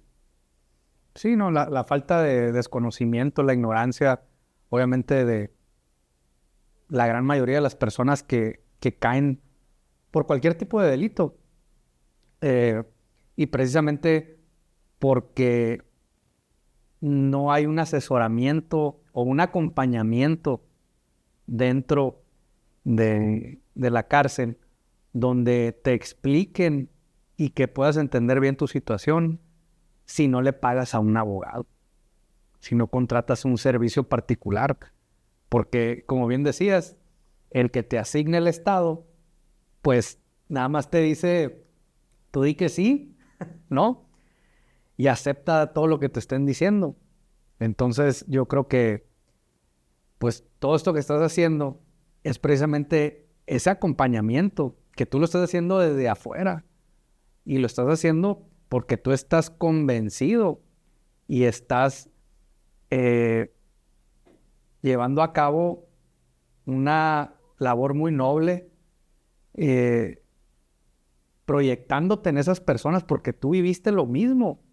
Sí, no, la falta de desconocimiento, la ignorancia, obviamente de la gran mayoría de las personas que caen por cualquier tipo de delito. Eh, y precisamente porque no hay un asesoramiento o un acompañamiento dentro de la cárcel donde te expliquen y que puedas entender bien tu situación si no le pagas a un abogado, si no contratas un servicio particular. Porque, como bien decías, el que te asigne el Estado, pues nada más te dice, tú di que sí, ¿no? Y acepta todo lo que te estén diciendo. Entonces, yo creo que, pues, todo esto que estás haciendo es precisamente ese acompañamiento, que tú lo estás haciendo desde afuera y lo estás haciendo porque tú estás convencido y estás eh, llevando a cabo una labor muy noble, eh, proyectándote en esas personas porque tú viviste lo mismo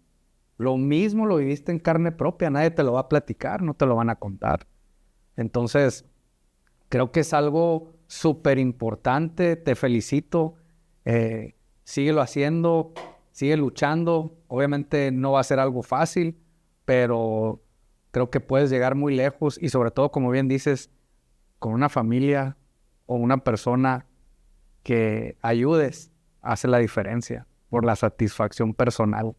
lo viviste en carne propia, nadie te lo va a platicar, no te lo van a contar. Entonces, creo que es algo súper importante, te felicito, síguelo haciendo, sigue luchando. Obviamente no va a ser algo fácil, pero creo que puedes llegar muy lejos y sobre todo, como bien dices, con una familia o una persona que ayudes, hace la diferencia por la satisfacción personal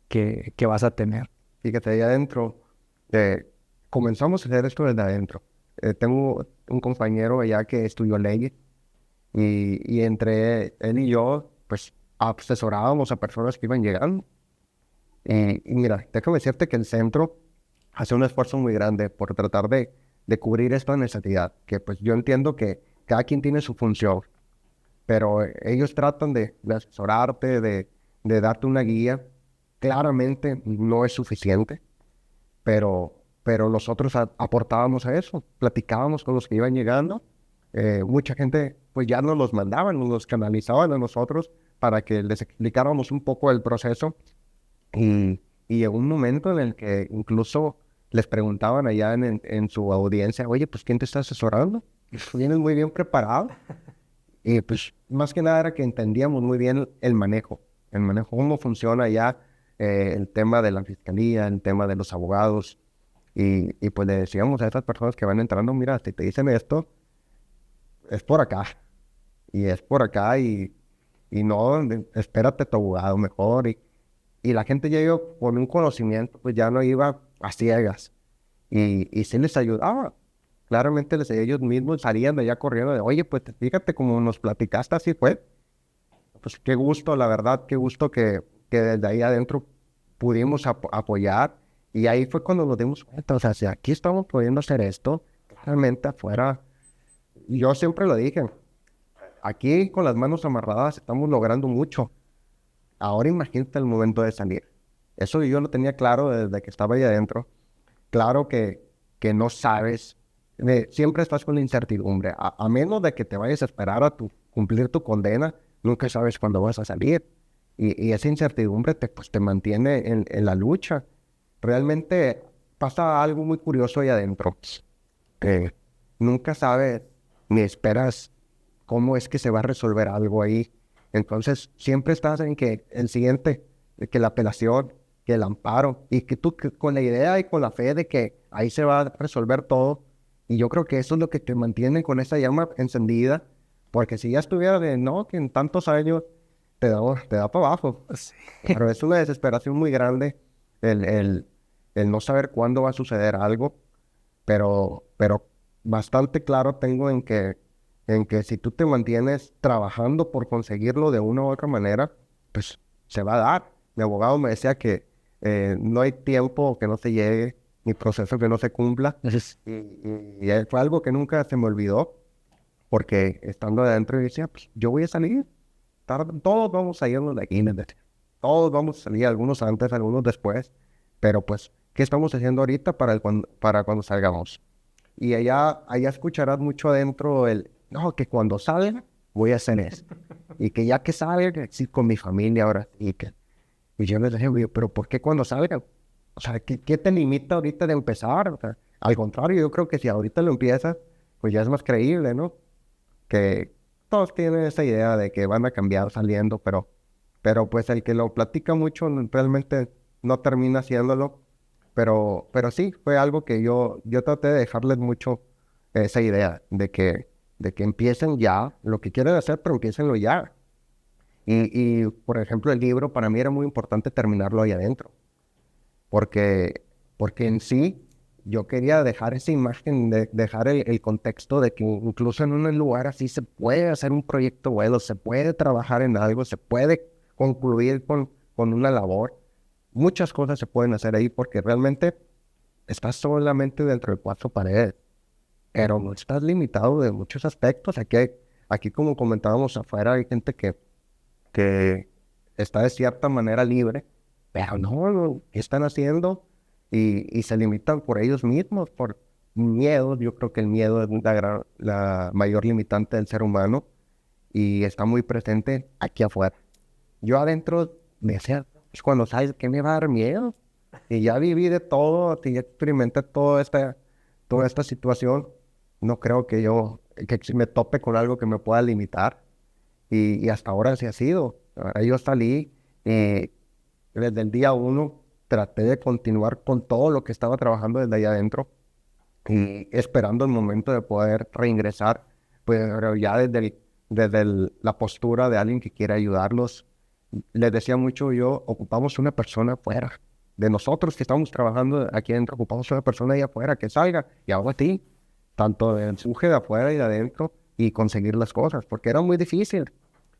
que vas a tener. Fíjate, ahí adentro, comenzamos a hacer esto desde adentro. Tengo un compañero allá que estudió leyes y entre él y yo, pues, asesorábamos a personas que iban llegando. Y mira, déjame decirte que el centro hace un esfuerzo muy grande por tratar de cubrir esta necesidad, que pues yo entiendo que cada quien tiene su función, pero ellos tratan de asesorarte, de darte una guía. Claramente no es suficiente, pero nosotros aportábamos a eso, platicábamos con los que iban llegando. Mucha gente pues ya nos los mandaban, nos los canalizaban a nosotros para que les explicáramos un poco el proceso. Y llegó un momento en el que incluso les preguntaban allá en su audiencia, oye, pues ¿quién te está asesorando? Vienes muy bien preparado. Y pues más que nada era que entendíamos muy bien el manejo, cómo funciona ya el tema de la fiscalía, el tema de los abogados. Y pues le decíamos a esas personas que van entrando, mira, si te dicen esto, es por acá. Y es por acá y no, espérate a tu abogado mejor. Y la gente ya iba con un conocimiento, pues ya no iba a ciegas. Y sí les ayudaba. Claramente ellos mismos salían de allá corriendo de, oye, pues fíjate como nos platicaste, así fue. Pues qué gusto, la verdad, qué gusto que desde ahí adentro pudimos apoyar. Y ahí fue cuando nos dimos cuenta, o sea, si aquí estamos pudiendo hacer esto, claramente afuera, yo siempre lo dije, aquí con las manos amarradas estamos logrando mucho. Ahora imagínate el momento de salir. Eso yo lo tenía claro desde que estaba ahí adentro. Claro que no sabes, siempre estás con la incertidumbre. A menos de que te vayas a esperar a cumplir tu condena, nunca sabes cuándo vas a salir. Y esa incertidumbre pues, te mantiene en la lucha. Realmente pasa algo muy curioso ahí adentro. Nunca sabes ni esperas cómo es que se va a resolver algo ahí. Entonces, siempre estás en que el siguiente, que la apelación, que el amparo, y que tú con la idea y con la fe de que ahí se va a resolver todo. Y yo creo que eso es lo que te mantiene con esa llama encendida, porque si ya estuviera de, no, que en tantos años te da para abajo. Sí. Pero es una desesperación muy grande el no saber cuándo va a suceder algo, pero bastante claro tengo en que si tú te mantienes trabajando por conseguirlo de una u otra manera, pues se va a dar. Mi abogado me decía que no hay tiempo que no se llegue, ni proceso que no se cumpla. Y fue algo que nunca se me olvidó, porque estando adentro decía, pues yo voy a salir. Todos vamos a irnos de aquí, todos vamos a salir, algunos antes, algunos después, pero pues, ¿qué estamos haciendo ahorita para cuando salgamos? Y allá escucharás mucho adentro no, que cuando salga voy a hacer esto. Y que ya que salga, sí, con mi familia ahora. Y yo les dije, "Oye, pero ¿por qué cuando salga? O sea, ¿qué te limita ahorita de empezar? O sea, al contrario, yo creo que si ahorita lo empiezas, pues ya es más creíble, ¿no? Que todos tienen esa idea de que van a cambiar saliendo, pero pues el que lo platica mucho realmente no termina haciéndolo. Pero sí, fue algo que yo traté de dejarles mucho esa idea de que empiecen ya lo que quieren hacer, pero empiecenlo ya. Por ejemplo, el libro para mí era muy importante terminarlo ahí adentro, porque, porque en sí yo quería dejar esa imagen, dejar el contexto de que incluso en un lugar así se puede hacer un proyecto bueno, se puede trabajar en algo, se puede concluir con una labor. Muchas cosas se pueden hacer ahí porque realmente estás solamente dentro de cuatro paredes, pero no estás limitado de muchos aspectos. Aquí como comentábamos afuera, hay gente que está de cierta manera libre, pero no, ¿qué están haciendo? Y se limitan por ellos mismos, por miedo. Yo creo que el miedo es la mayor limitante del ser humano y está muy presente aquí afuera. Yo adentro me decía, pues cuando sabes que me va a dar miedo, y ya viví de todo, y ya experimenté toda esta situación, no creo que me tope con algo que me pueda limitar. Y hasta ahora sí ha sido. Ahora yo salí Y desde el día uno traté de continuar con todo lo que estaba trabajando desde allá adentro y esperando el momento de poder reingresar, pues, pero ya la postura de alguien que quiere ayudarlos. Les decía mucho yo, ocupamos una persona afuera. De nosotros que estamos trabajando aquí adentro, ocupamos una persona ahí afuera que salga y hago a ti, tanto del empuje de afuera y de adentro, y conseguir las cosas, porque era muy difícil.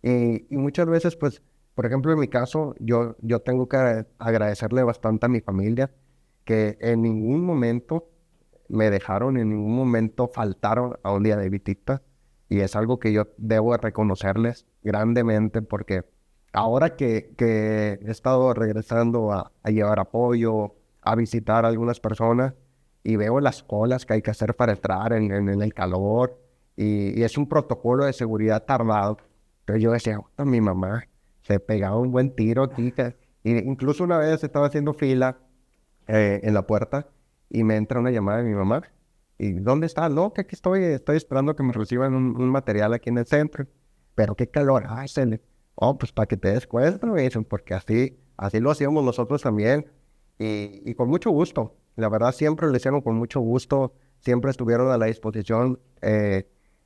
Y muchas veces, pues, por ejemplo, en mi caso, yo tengo que agradecerle bastante a mi familia, que en ningún momento me dejaron, en ningún momento faltaron a un día de visita, y es algo que yo debo de reconocerles grandemente, porque ahora que he estado regresando a llevar apoyo, a visitar a algunas personas, y veo las colas que hay que hacer para entrar en el calor, y es un protocolo de seguridad tardado. Pero yo decía, "Puta, mi mamá se pegaba un buen tiro aquí". Y incluso una vez estaba haciendo fila en la puerta y me entra una llamada de mi mamá. ¿Y dónde está? No, que aquí estoy esperando que me reciban un material aquí en el centro. Pero qué calor, ay, oh, pues para que te des cuenta, me dicen, porque así lo hacíamos nosotros también. Y con mucho gusto, la verdad siempre lo hicieron con mucho gusto, siempre estuvieron a la disposición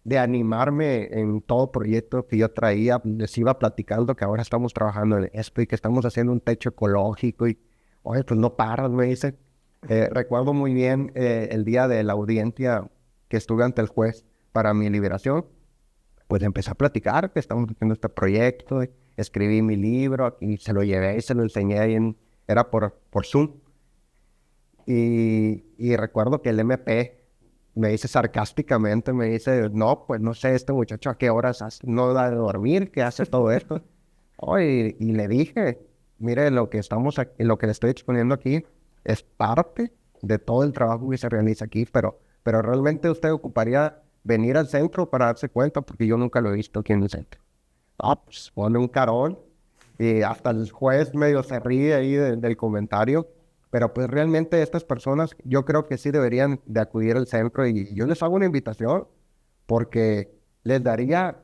de animarme en todo proyecto que yo traía. Les iba platicando que ahora estamos trabajando en esto y que estamos haciendo un techo ecológico y, oye, pues no paras, me dicen. Recuerdo muy bien el día de la audiencia que estuve ante el juez para mi liberación, pues empecé a platicar que estamos haciendo este proyecto, escribí mi libro y se lo llevé y se lo enseñé ahí era por Zoom. Y recuerdo que el MP me dice sarcásticamente, me dice, no, pues no sé, este muchacho a qué horas no da de dormir, que hace todo esto. Oh, y le dije, mire, lo que le estoy exponiendo aquí es parte de todo el trabajo que se realiza aquí, pero realmente usted ocuparía venir al centro para darse cuenta, porque yo nunca lo he visto aquí en el centro. Ah, pues pone un carón y hasta el juez medio se ríe ahí del comentario, pero pues realmente estas personas yo creo que sí deberían de acudir al centro y yo les hago una invitación porque les daría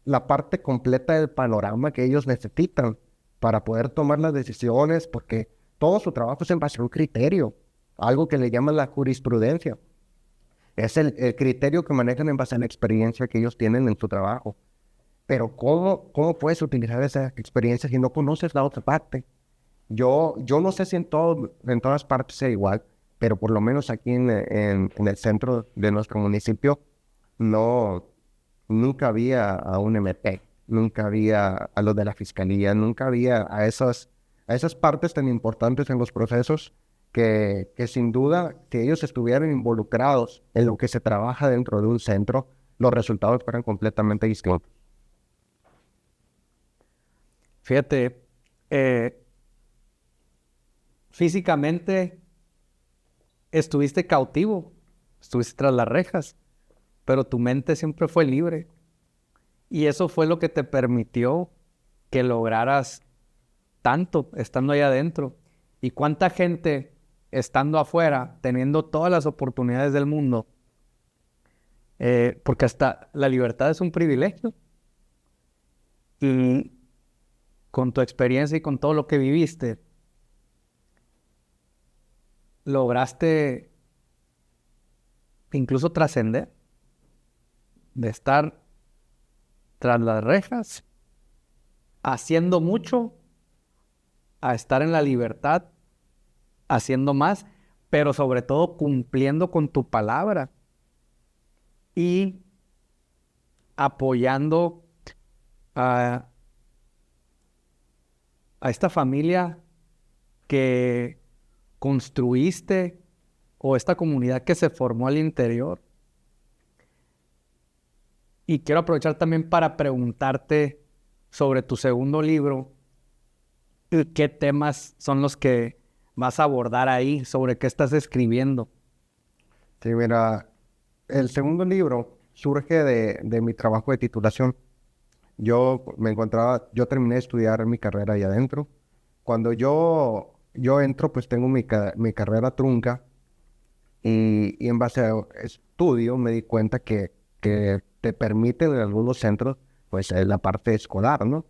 la parte completa del panorama que ellos necesitan para poder tomar las decisiones, porque todo su trabajo es en base a un criterio, algo que le llaman la jurisprudencia. Es el criterio que manejan en base a la experiencia que ellos tienen en su trabajo. Pero ¿cómo puedes utilizar esa experiencia si no conoces la otra parte? Yo no sé si en todas partes sea igual, pero por lo menos aquí en el centro de nuestro municipio no, nunca había a un MP, nunca había a los de la fiscalía, nunca había a esas partes tan importantes en los procesos que sin duda, si ellos estuvieran involucrados en lo que se trabaja dentro de un centro, los resultados fueran completamente distintos. Fíjate, físicamente estuviste cautivo, estuviste tras las rejas, pero tu mente siempre fue libre. Y eso fue lo que te permitió que lograras tanto estando ahí adentro. ¿Y cuánta gente estando afuera, teniendo todas las oportunidades del mundo? Porque hasta la libertad es un privilegio. Y con tu experiencia y con todo lo que viviste, lograste incluso trascender de estar tras las rejas, haciendo mucho, a estar en la libertad, haciendo más, pero sobre todo cumpliendo con tu palabra y apoyando a esta familia que construiste o esta comunidad que se formó al interior. Y quiero aprovechar también para preguntarte sobre tu segundo libro, ¿qué temas son los que vas a abordar ahí? ¿Sobre qué estás escribiendo? Sí, mira, el segundo libro surge de mi trabajo de titulación. Yo terminé de estudiar mi carrera ahí adentro. Cuando yo entro, pues tengo mi carrera trunca y en base a estudio me di cuenta que te permiten en algunos centros, pues la parte escolar, ¿no?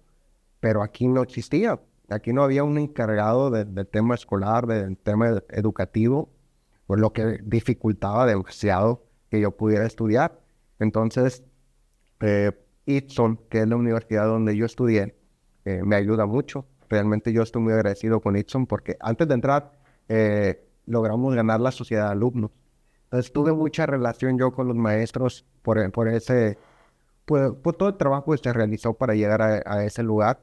Pero aquí no existía. Aquí no había un encargado del tema escolar, del tema educativo, por lo que dificultaba demasiado que yo pudiera estudiar. Entonces, Itson, que es la universidad donde yo estudié, me ayuda mucho. Realmente yo estoy muy agradecido con Itson porque antes de entrar logramos ganar la sociedad de alumnos. Entonces tuve mucha relación yo con los maestros por todo el trabajo que se realizó para llegar a ese lugar.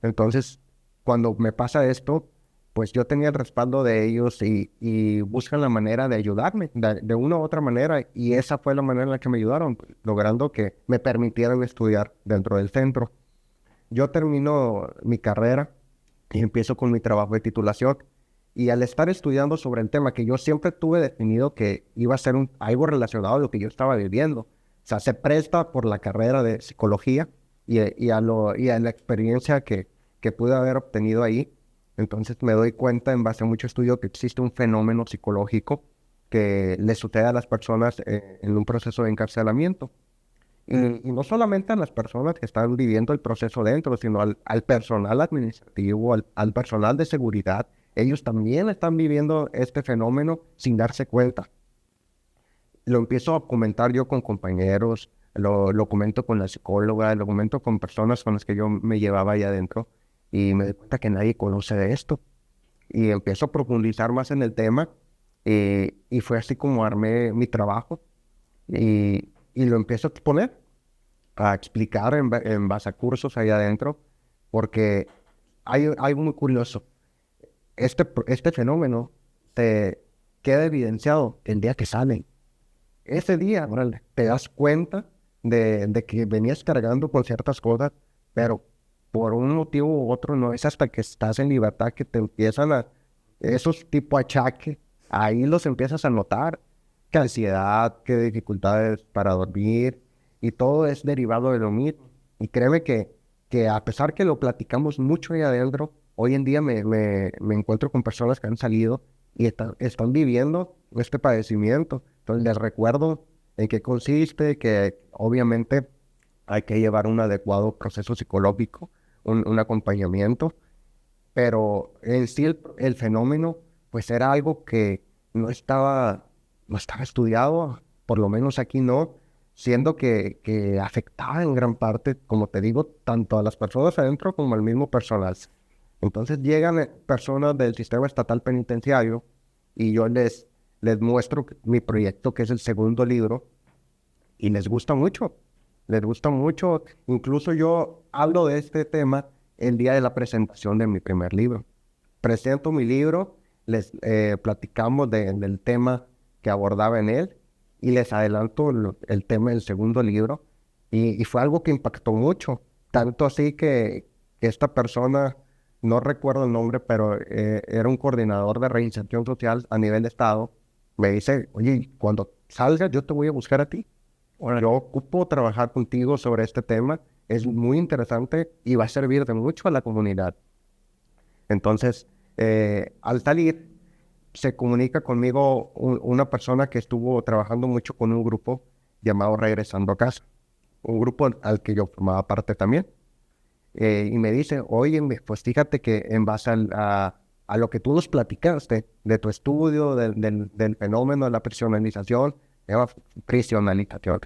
Entonces, cuando me pasa esto, pues yo tenía el respaldo de ellos y buscan la manera de ayudarme de una u otra manera, y esa fue la manera en la que me ayudaron, logrando que me permitieran estudiar dentro del centro. Yo termino mi carrera y empiezo con mi trabajo de titulación, y al estar estudiando sobre el tema que yo siempre tuve definido que iba a ser algo relacionado a lo que yo estaba viviendo, o sea, se presta por la carrera de psicología y a la experiencia que pude haber obtenido ahí. Entonces me doy cuenta en base a mucho estudio que existe un fenómeno psicológico que le sucede a las personas en un proceso de encarcelamiento. Y no solamente a las personas que están viviendo el proceso dentro, sino al personal administrativo, al personal de seguridad. Ellos también están viviendo este fenómeno sin darse cuenta. Lo empiezo a comentar yo con compañeros, lo comento con la psicóloga, lo comento con personas con las que yo me llevaba ahí adentro, y me doy cuenta que nadie conoce de esto. Y empiezo a profundizar más en el tema, y fue así como armé mi trabajo y lo empiezo a exponer, a explicar en base a cursos ahí adentro, porque hay algo muy curioso. Este fenómeno te queda evidenciado el día que salen. Ese día, órale, te das cuenta de que venías cargando con ciertas cosas, pero por un motivo u otro no es hasta que estás en libertad que te empiezan esos tipo achaques, ahí los empiezas a notar, que ansiedad, que dificultades para dormir, y todo es derivado de lo mismo. Y créeme que a pesar que lo platicamos mucho ahí adentro, hoy en día me encuentro con personas que han salido y están viviendo este padecimiento. Entonces les recuerdo en qué consiste, que obviamente hay que llevar un adecuado proceso psicológico, un acompañamiento, pero en sí el fenómeno pues era algo que no estaba estudiado, por lo menos aquí no, siendo que afectaba en gran parte, como te digo, tanto a las personas adentro como al mismo personal. Entonces llegan personas del sistema estatal penitenciario y yo les muestro mi proyecto, que es el segundo libro, y les gusta mucho. Les gusta mucho. Incluso yo hablo de este tema el día de la presentación de mi primer libro. Presento mi libro, les platicamos del tema que abordaba en él y les adelanto el tema del segundo libro, y fue algo que impactó mucho. Tanto así que esta persona, no recuerdo el nombre, pero era un coordinador de reinserción social a nivel de estado, me dice, oye, cuando salgas yo te voy a buscar a ti. Bueno, yo ocupo trabajar contigo sobre este tema, es muy interesante y va a servir de mucho a la comunidad. Entonces, al salir, se comunica conmigo una persona que estuvo trabajando mucho con un grupo llamado Regresando a Casa, un grupo al que yo formaba parte también. Y me dice, oye, pues fíjate que en base a lo que tú nos platicaste de tu estudio, del fenómeno de la prisionalización, se llama prisionalización.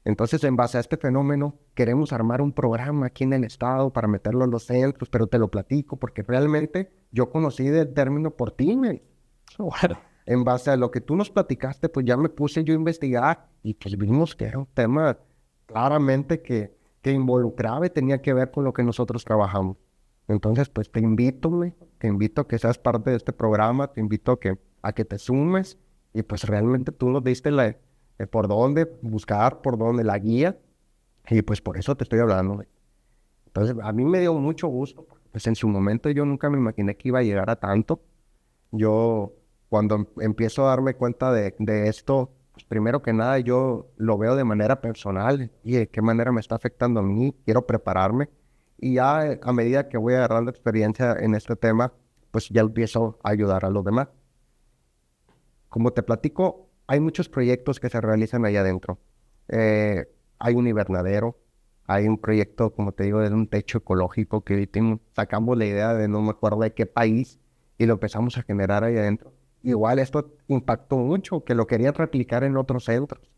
Entonces, en base a este fenómeno, queremos armar un programa aquí en el estado para meterlo en los centros, pero te lo platico porque realmente yo conocí del término por ti, Bueno, en base a lo que tú nos platicaste, pues ya me puse yo a investigar y pues vimos que era un tema claramente que involucraba y tenía que ver con lo que nosotros trabajamos. Entonces, pues te invito a que seas parte de este programa, te invito a que te sumes, y pues realmente tú nos diste por dónde buscar, por dónde la guía, y pues por eso te estoy hablando. Entonces, a mí me dio mucho gusto, porque pues en su momento yo nunca me imaginé que iba a llegar a tanto. Yo, cuando empiezo a darme cuenta de esto, pues primero que nada yo lo veo de manera personal y de qué manera me está afectando a mí, quiero prepararme, y ya a medida que voy agarrando experiencia en este tema, pues ya empiezo a ayudar a los demás. Como te platico, hay muchos proyectos que se realizan allá adentro. Hay un invernadero, Hay un proyecto, como te digo, de un techo ecológico que sacamos la idea de no me acuerdo de qué país y lo empezamos a generar ahí adentro. Igual esto impactó mucho, que lo querían replicar en otros centros.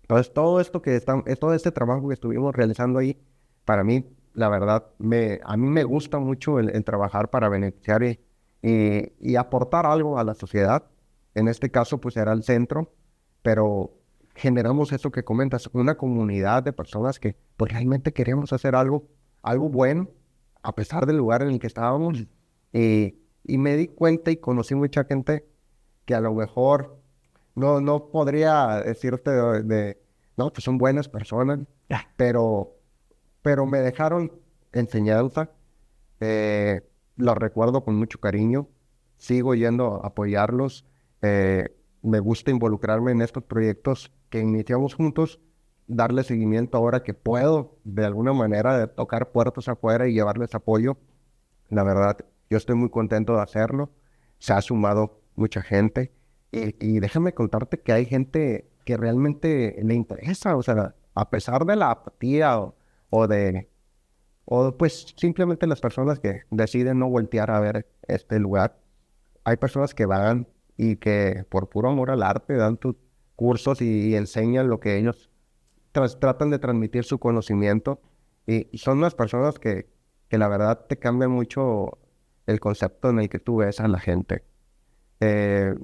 Entonces, todo este trabajo que estuvimos realizando ahí, para mí, la verdad, a mí me gusta mucho el trabajar para beneficiar y aportar algo a la sociedad. En este caso, pues era el centro, pero generamos eso que comentas, una comunidad de personas que pues realmente queremos hacer algo bueno, a pesar del lugar en el que estábamos. Y me di cuenta y conocí mucha gente que a lo mejor no podría decirte no, pues son buenas personas, pero, pero me dejaron enseñanza, eh, los recuerdo con mucho cariño, sigo yendo a apoyarlos, me gusta involucrarme en estos proyectos que iniciamos juntos, darle seguimiento ahora que puedo, de alguna manera, de tocar puertas afuera y llevarles apoyo. La verdad, yo estoy muy contento de hacerlo. Se ha sumado mucha gente. Y déjame contarte que hay gente que realmente le interesa. O sea, a pesar de la apatía o pues simplemente las personas que deciden no voltear a ver este lugar, hay personas que van y que por puro amor al arte dan tus cursos y enseñan lo que ellos tratan de transmitir su conocimiento. Y son unas personas que la verdad te cambian mucho el concepto en el que tú ves a la gente. Eh,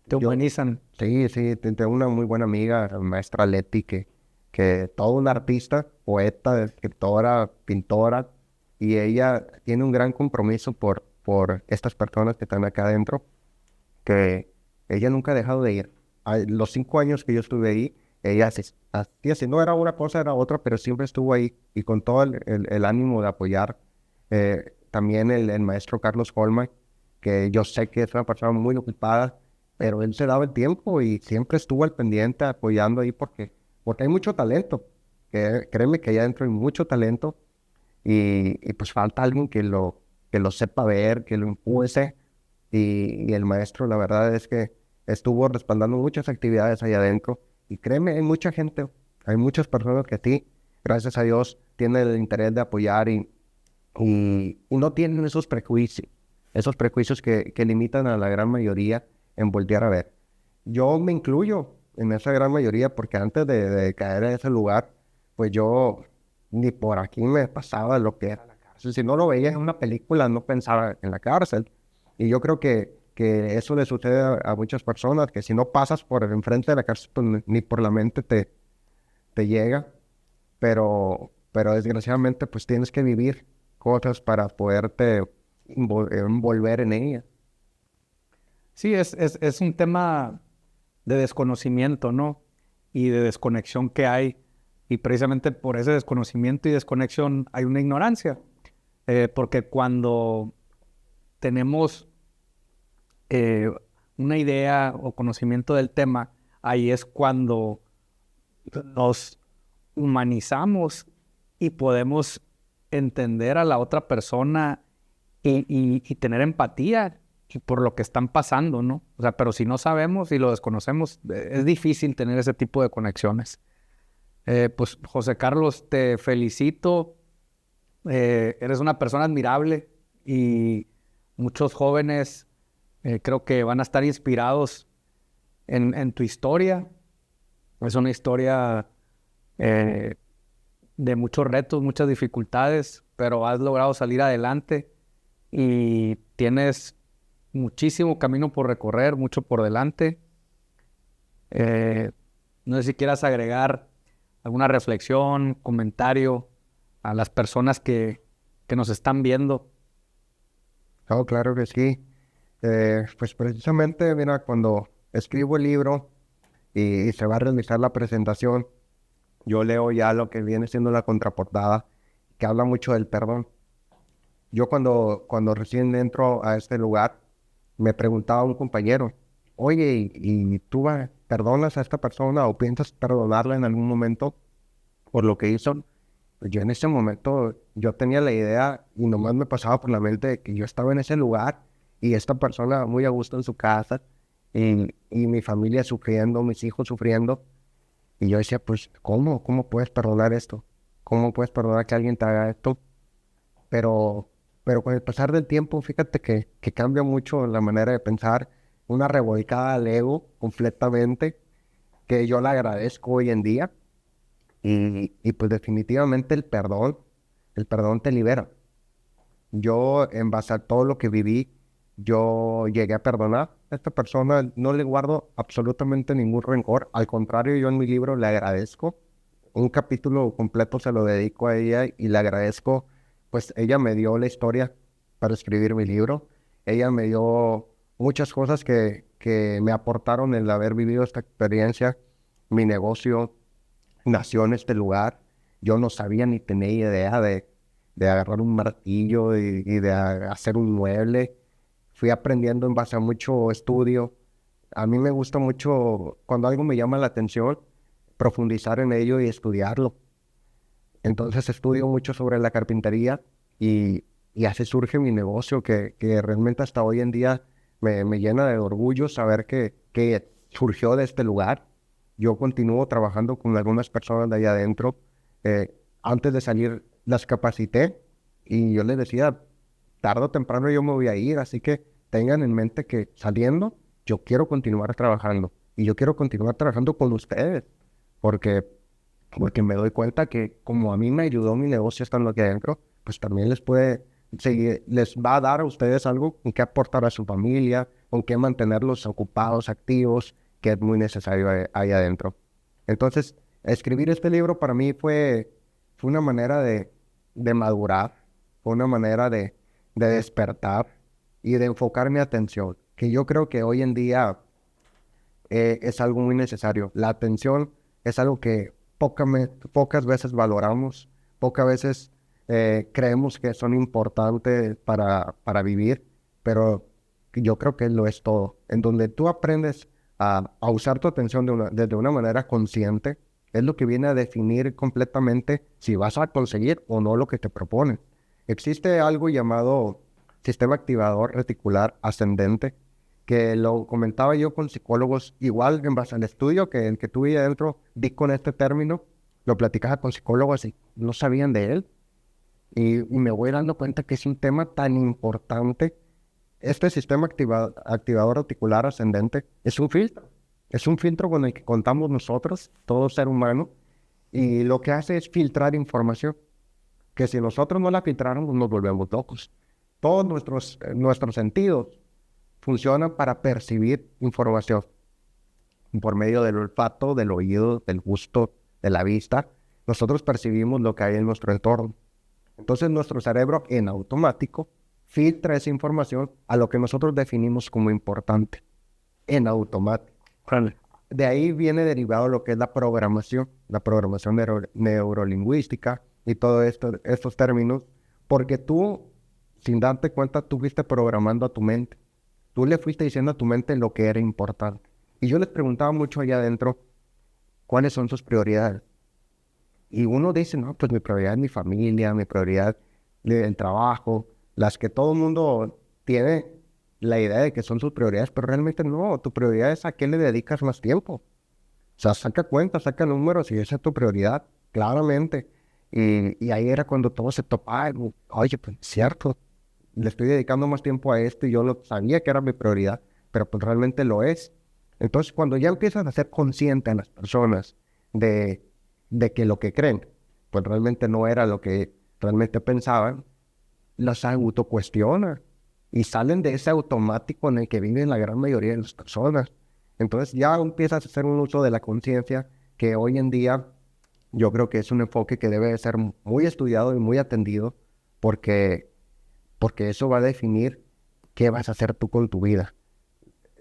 Te yo, humanizan. sí, tengo una muy buena amiga, la maestra Leti, que toda una artista, poeta, escritora, pintora, y ella tiene un gran compromiso por estas personas que están acá adentro, que ella nunca ha dejado de ir. Los 5 años que yo estuve ahí, ella hacía, si no era una cosa, era otra, pero siempre estuvo ahí y con todo el ánimo de apoyar. También el maestro Carlos Holman, que yo sé que es una persona muy ocupada, pero él se daba el tiempo y siempre estuvo al pendiente apoyando ahí porque hay mucho talento. Créeme que allá adentro hay mucho talento y pues falta alguien que lo sepa ver, que lo impulse. Y el maestro, la verdad es que estuvo respaldando muchas actividades allá adentro. Y créeme, hay muchas personas que a ti, gracias a Dios, tienen el interés de apoyar y no tienen esos prejuicios que limitan a la gran mayoría en voltear a ver. Yo me incluyo en esa gran mayoría porque antes de caer en ese lugar, pues yo ni por aquí me pasaba lo que era la cárcel. Si no lo veía en una película, no pensaba en la cárcel. Y yo creo que eso le sucede a muchas personas, que si no pasas por enfrente de la cárcel, pues ni por la mente te llega. Pero desgraciadamente, pues tienes que vivir cosas para poderte envolver en ella. Sí, es un tema de desconocimiento, ¿no? Y de desconexión que hay. Y precisamente por ese desconocimiento y desconexión hay una ignorancia. Porque cuando tenemos eh, una idea o conocimiento del tema, ahí es cuando nos humanizamos y podemos entender a la otra persona y tener empatía por lo que están pasando, ¿no? O sea, pero si no sabemos y lo desconocemos, es difícil tener ese tipo de conexiones. Pues José Carlos, te felicito. Eres una persona admirable y muchos jóvenes creo que van a estar inspirados en tu historia. Es una historia eh, de muchos retos, muchas dificultades, pero has logrado salir adelante y tienes muchísimo camino por recorrer, mucho por delante. Eh, no sé si quieras agregar alguna reflexión, comentario a las personas que nos están viendo. Oh, claro que sí. Pues precisamente, mira, cuando escribo el libro y se va a realizar la presentación, yo leo ya lo que viene siendo la contraportada, que habla mucho del perdón. Yo cuando recién entro a este lugar, me preguntaba un compañero, oye, ¿y tú perdonas a esta persona o piensas perdonarla en algún momento por lo que hizo? Pues yo en ese momento, yo tenía la idea y nomás me pasaba por la mente de que yo estaba en ese lugar y esta persona muy a gusto en su casa y mi familia sufriendo, mis hijos sufriendo. Y yo decía, pues, ¿cómo puedes perdonar esto? ¿Cómo puedes perdonar que alguien te haga esto? Pero con el pasar del tiempo, fíjate que cambia mucho la manera de pensar, una revolcada al ego completamente, que yo le agradezco hoy en día. Y pues definitivamente el perdón te libera. Yo, en base a todo lo que viví, yo llegué a perdonar a esta persona, no le guardo absolutamente ningún rencor, al contrario, yo en mi libro le agradezco, un capítulo completo se lo dedico a ella y le agradezco, pues ella me dio la historia para escribir mi libro, ella me dio muchas cosas que me aportaron el haber vivido esta experiencia, mi negocio nació en este lugar. Yo no sabía ni tenía idea de agarrar un martillo y de hacer un mueble. Fui aprendiendo en base a mucho estudio. A mí me gusta mucho, cuando algo me llama la atención, profundizar en ello y estudiarlo. Entonces estudio mucho sobre la carpintería y así surge mi negocio que realmente hasta hoy en día me llena de orgullo saber que surgió de este lugar. Yo continúo trabajando con algunas personas de allá adentro. Antes de salir las capacité y yo les decía, tarde o temprano yo me voy a ir, así que tengan en mente que saliendo yo quiero continuar trabajando y yo quiero continuar trabajando con ustedes porque me doy cuenta que como a mí me ayudó mi negocio estando aquí adentro, pues también les puede seguir, les va a dar a ustedes algo con que aportar a su familia, con que mantenerlos ocupados, activos, que es muy necesario ahí adentro. Entonces, escribir este libro para mí fue una manera de madurar, fue una manera de despertar y de enfocar mi atención, que yo creo que hoy en día es algo muy necesario. La atención es algo que pocas veces valoramos, pocas veces creemos que son importantes para vivir, pero yo creo que lo es todo. En donde tú aprendes a usar tu atención desde una manera consciente, es lo que viene a definir completamente si vas a conseguir o no lo que te proponen. Existe algo llamado sistema activador reticular ascendente, que lo comentaba yo con psicólogos, igual en base al estudio que el que tuve adentro, di con este término, lo platicaba con psicólogos y no sabían de él. Y me voy dando cuenta que es un tema tan importante. Este sistema activador reticular ascendente es un filtro. Es un filtro con el que contamos nosotros, todo ser humano, y lo que hace es filtrar información, que si nosotros no la filtráramos nos volvemos locos. Todos nuestros sentidos funcionan para percibir información por medio del olfato, del oído, del gusto, de la vista. Nosotros percibimos lo que hay en nuestro entorno. Entonces nuestro cerebro en automático filtra esa información a lo que nosotros definimos como importante, en automático. Vale. De ahí viene derivado lo que es la programación neurolingüística y todos estos términos, porque tú, sin darte cuenta, tú fuiste programando a tu mente. Tú le fuiste diciendo a tu mente lo que era importante. Y yo les preguntaba mucho allá adentro, ¿cuáles son sus prioridades? Y uno dice, no, pues mi prioridad es mi familia, mi prioridad es el trabajo, las que todo el mundo tiene la idea de que son sus prioridades, pero realmente no, tu prioridad es a qué le dedicas más tiempo. O sea, saca cuentas, saca números y esa es tu prioridad, claramente. Y ahí era cuando todo se topaba, oye, pues es cierto, le estoy dedicando más tiempo a esto y yo lo sabía que era mi prioridad, pero pues realmente lo es. Entonces, cuando ya empiezas a ser consciente a las personas de que lo que creen, pues realmente no era lo que realmente pensaban, las autocuestionan y salen de ese automático en el que viven la gran mayoría de las personas. Entonces ya empiezas a hacer un uso de la conciencia que hoy en día yo creo que es un enfoque que debe de ser muy estudiado y muy atendido porque eso va a definir qué vas a hacer tú con tu vida.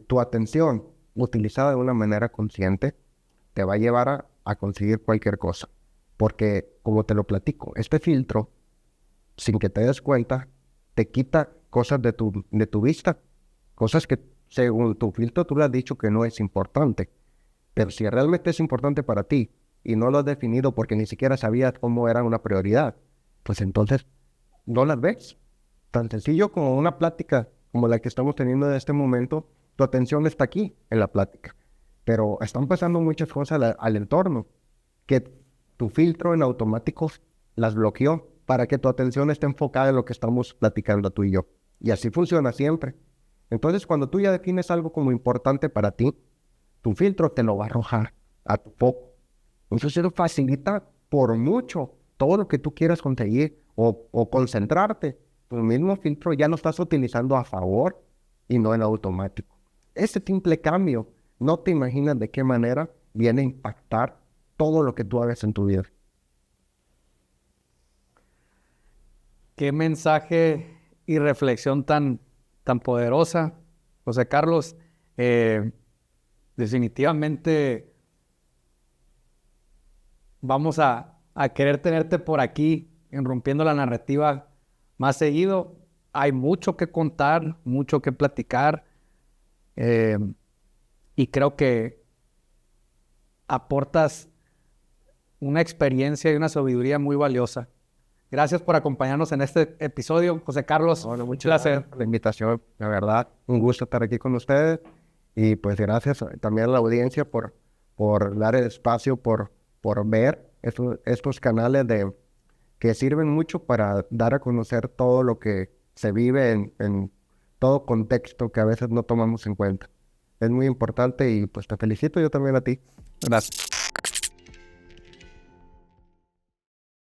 Tu atención utilizada de una manera consciente te va a llevar a conseguir cualquier cosa. Porque, como te lo platico, este filtro, sin que te des cuenta, te quita cosas de tu vista, cosas que según tu filtro tú le has dicho que no es importante. Pero si realmente es importante para ti y no lo has definido porque ni siquiera sabías cómo era una prioridad, pues entonces no las ves. Tan sencillo como una plática como la que estamos teniendo en este momento, tu atención está aquí en la plática. Pero están pasando muchas cosas al entorno que tu filtro en automático las bloqueó para que tu atención esté enfocada en lo que estamos platicando tú y yo. Y así funciona siempre. Entonces, cuando tú ya defines algo como importante para ti, tu filtro te lo va a arrojar a tu foco. Entonces, eso facilita por mucho todo lo que tú quieras conseguir o concentrarte. Tu mismo filtro ya lo estás utilizando a favor y no en automático. Ese simple cambio, no te imaginas de qué manera viene a impactar todo lo que tú hagas en tu vida. Qué mensaje y reflexión tan poderosa, José Carlos. Definitivamente vamos a querer tenerte por aquí en Rompiendo la Narrativa más seguido. Hay mucho que contar, mucho que platicar, y creo que aportas una experiencia y una sabiduría muy valiosa. Gracias por acompañarnos en este episodio, José Carlos. Bueno, Un muchas placer. gracias por la invitación, la verdad, un gusto estar aquí con ustedes y pues gracias también a la audiencia por dar el espacio, por ver estos canales que sirven mucho para dar a conocer todo lo que se vive en todo contexto que a veces no tomamos en cuenta. Es muy importante y pues te felicito yo también a ti. Gracias.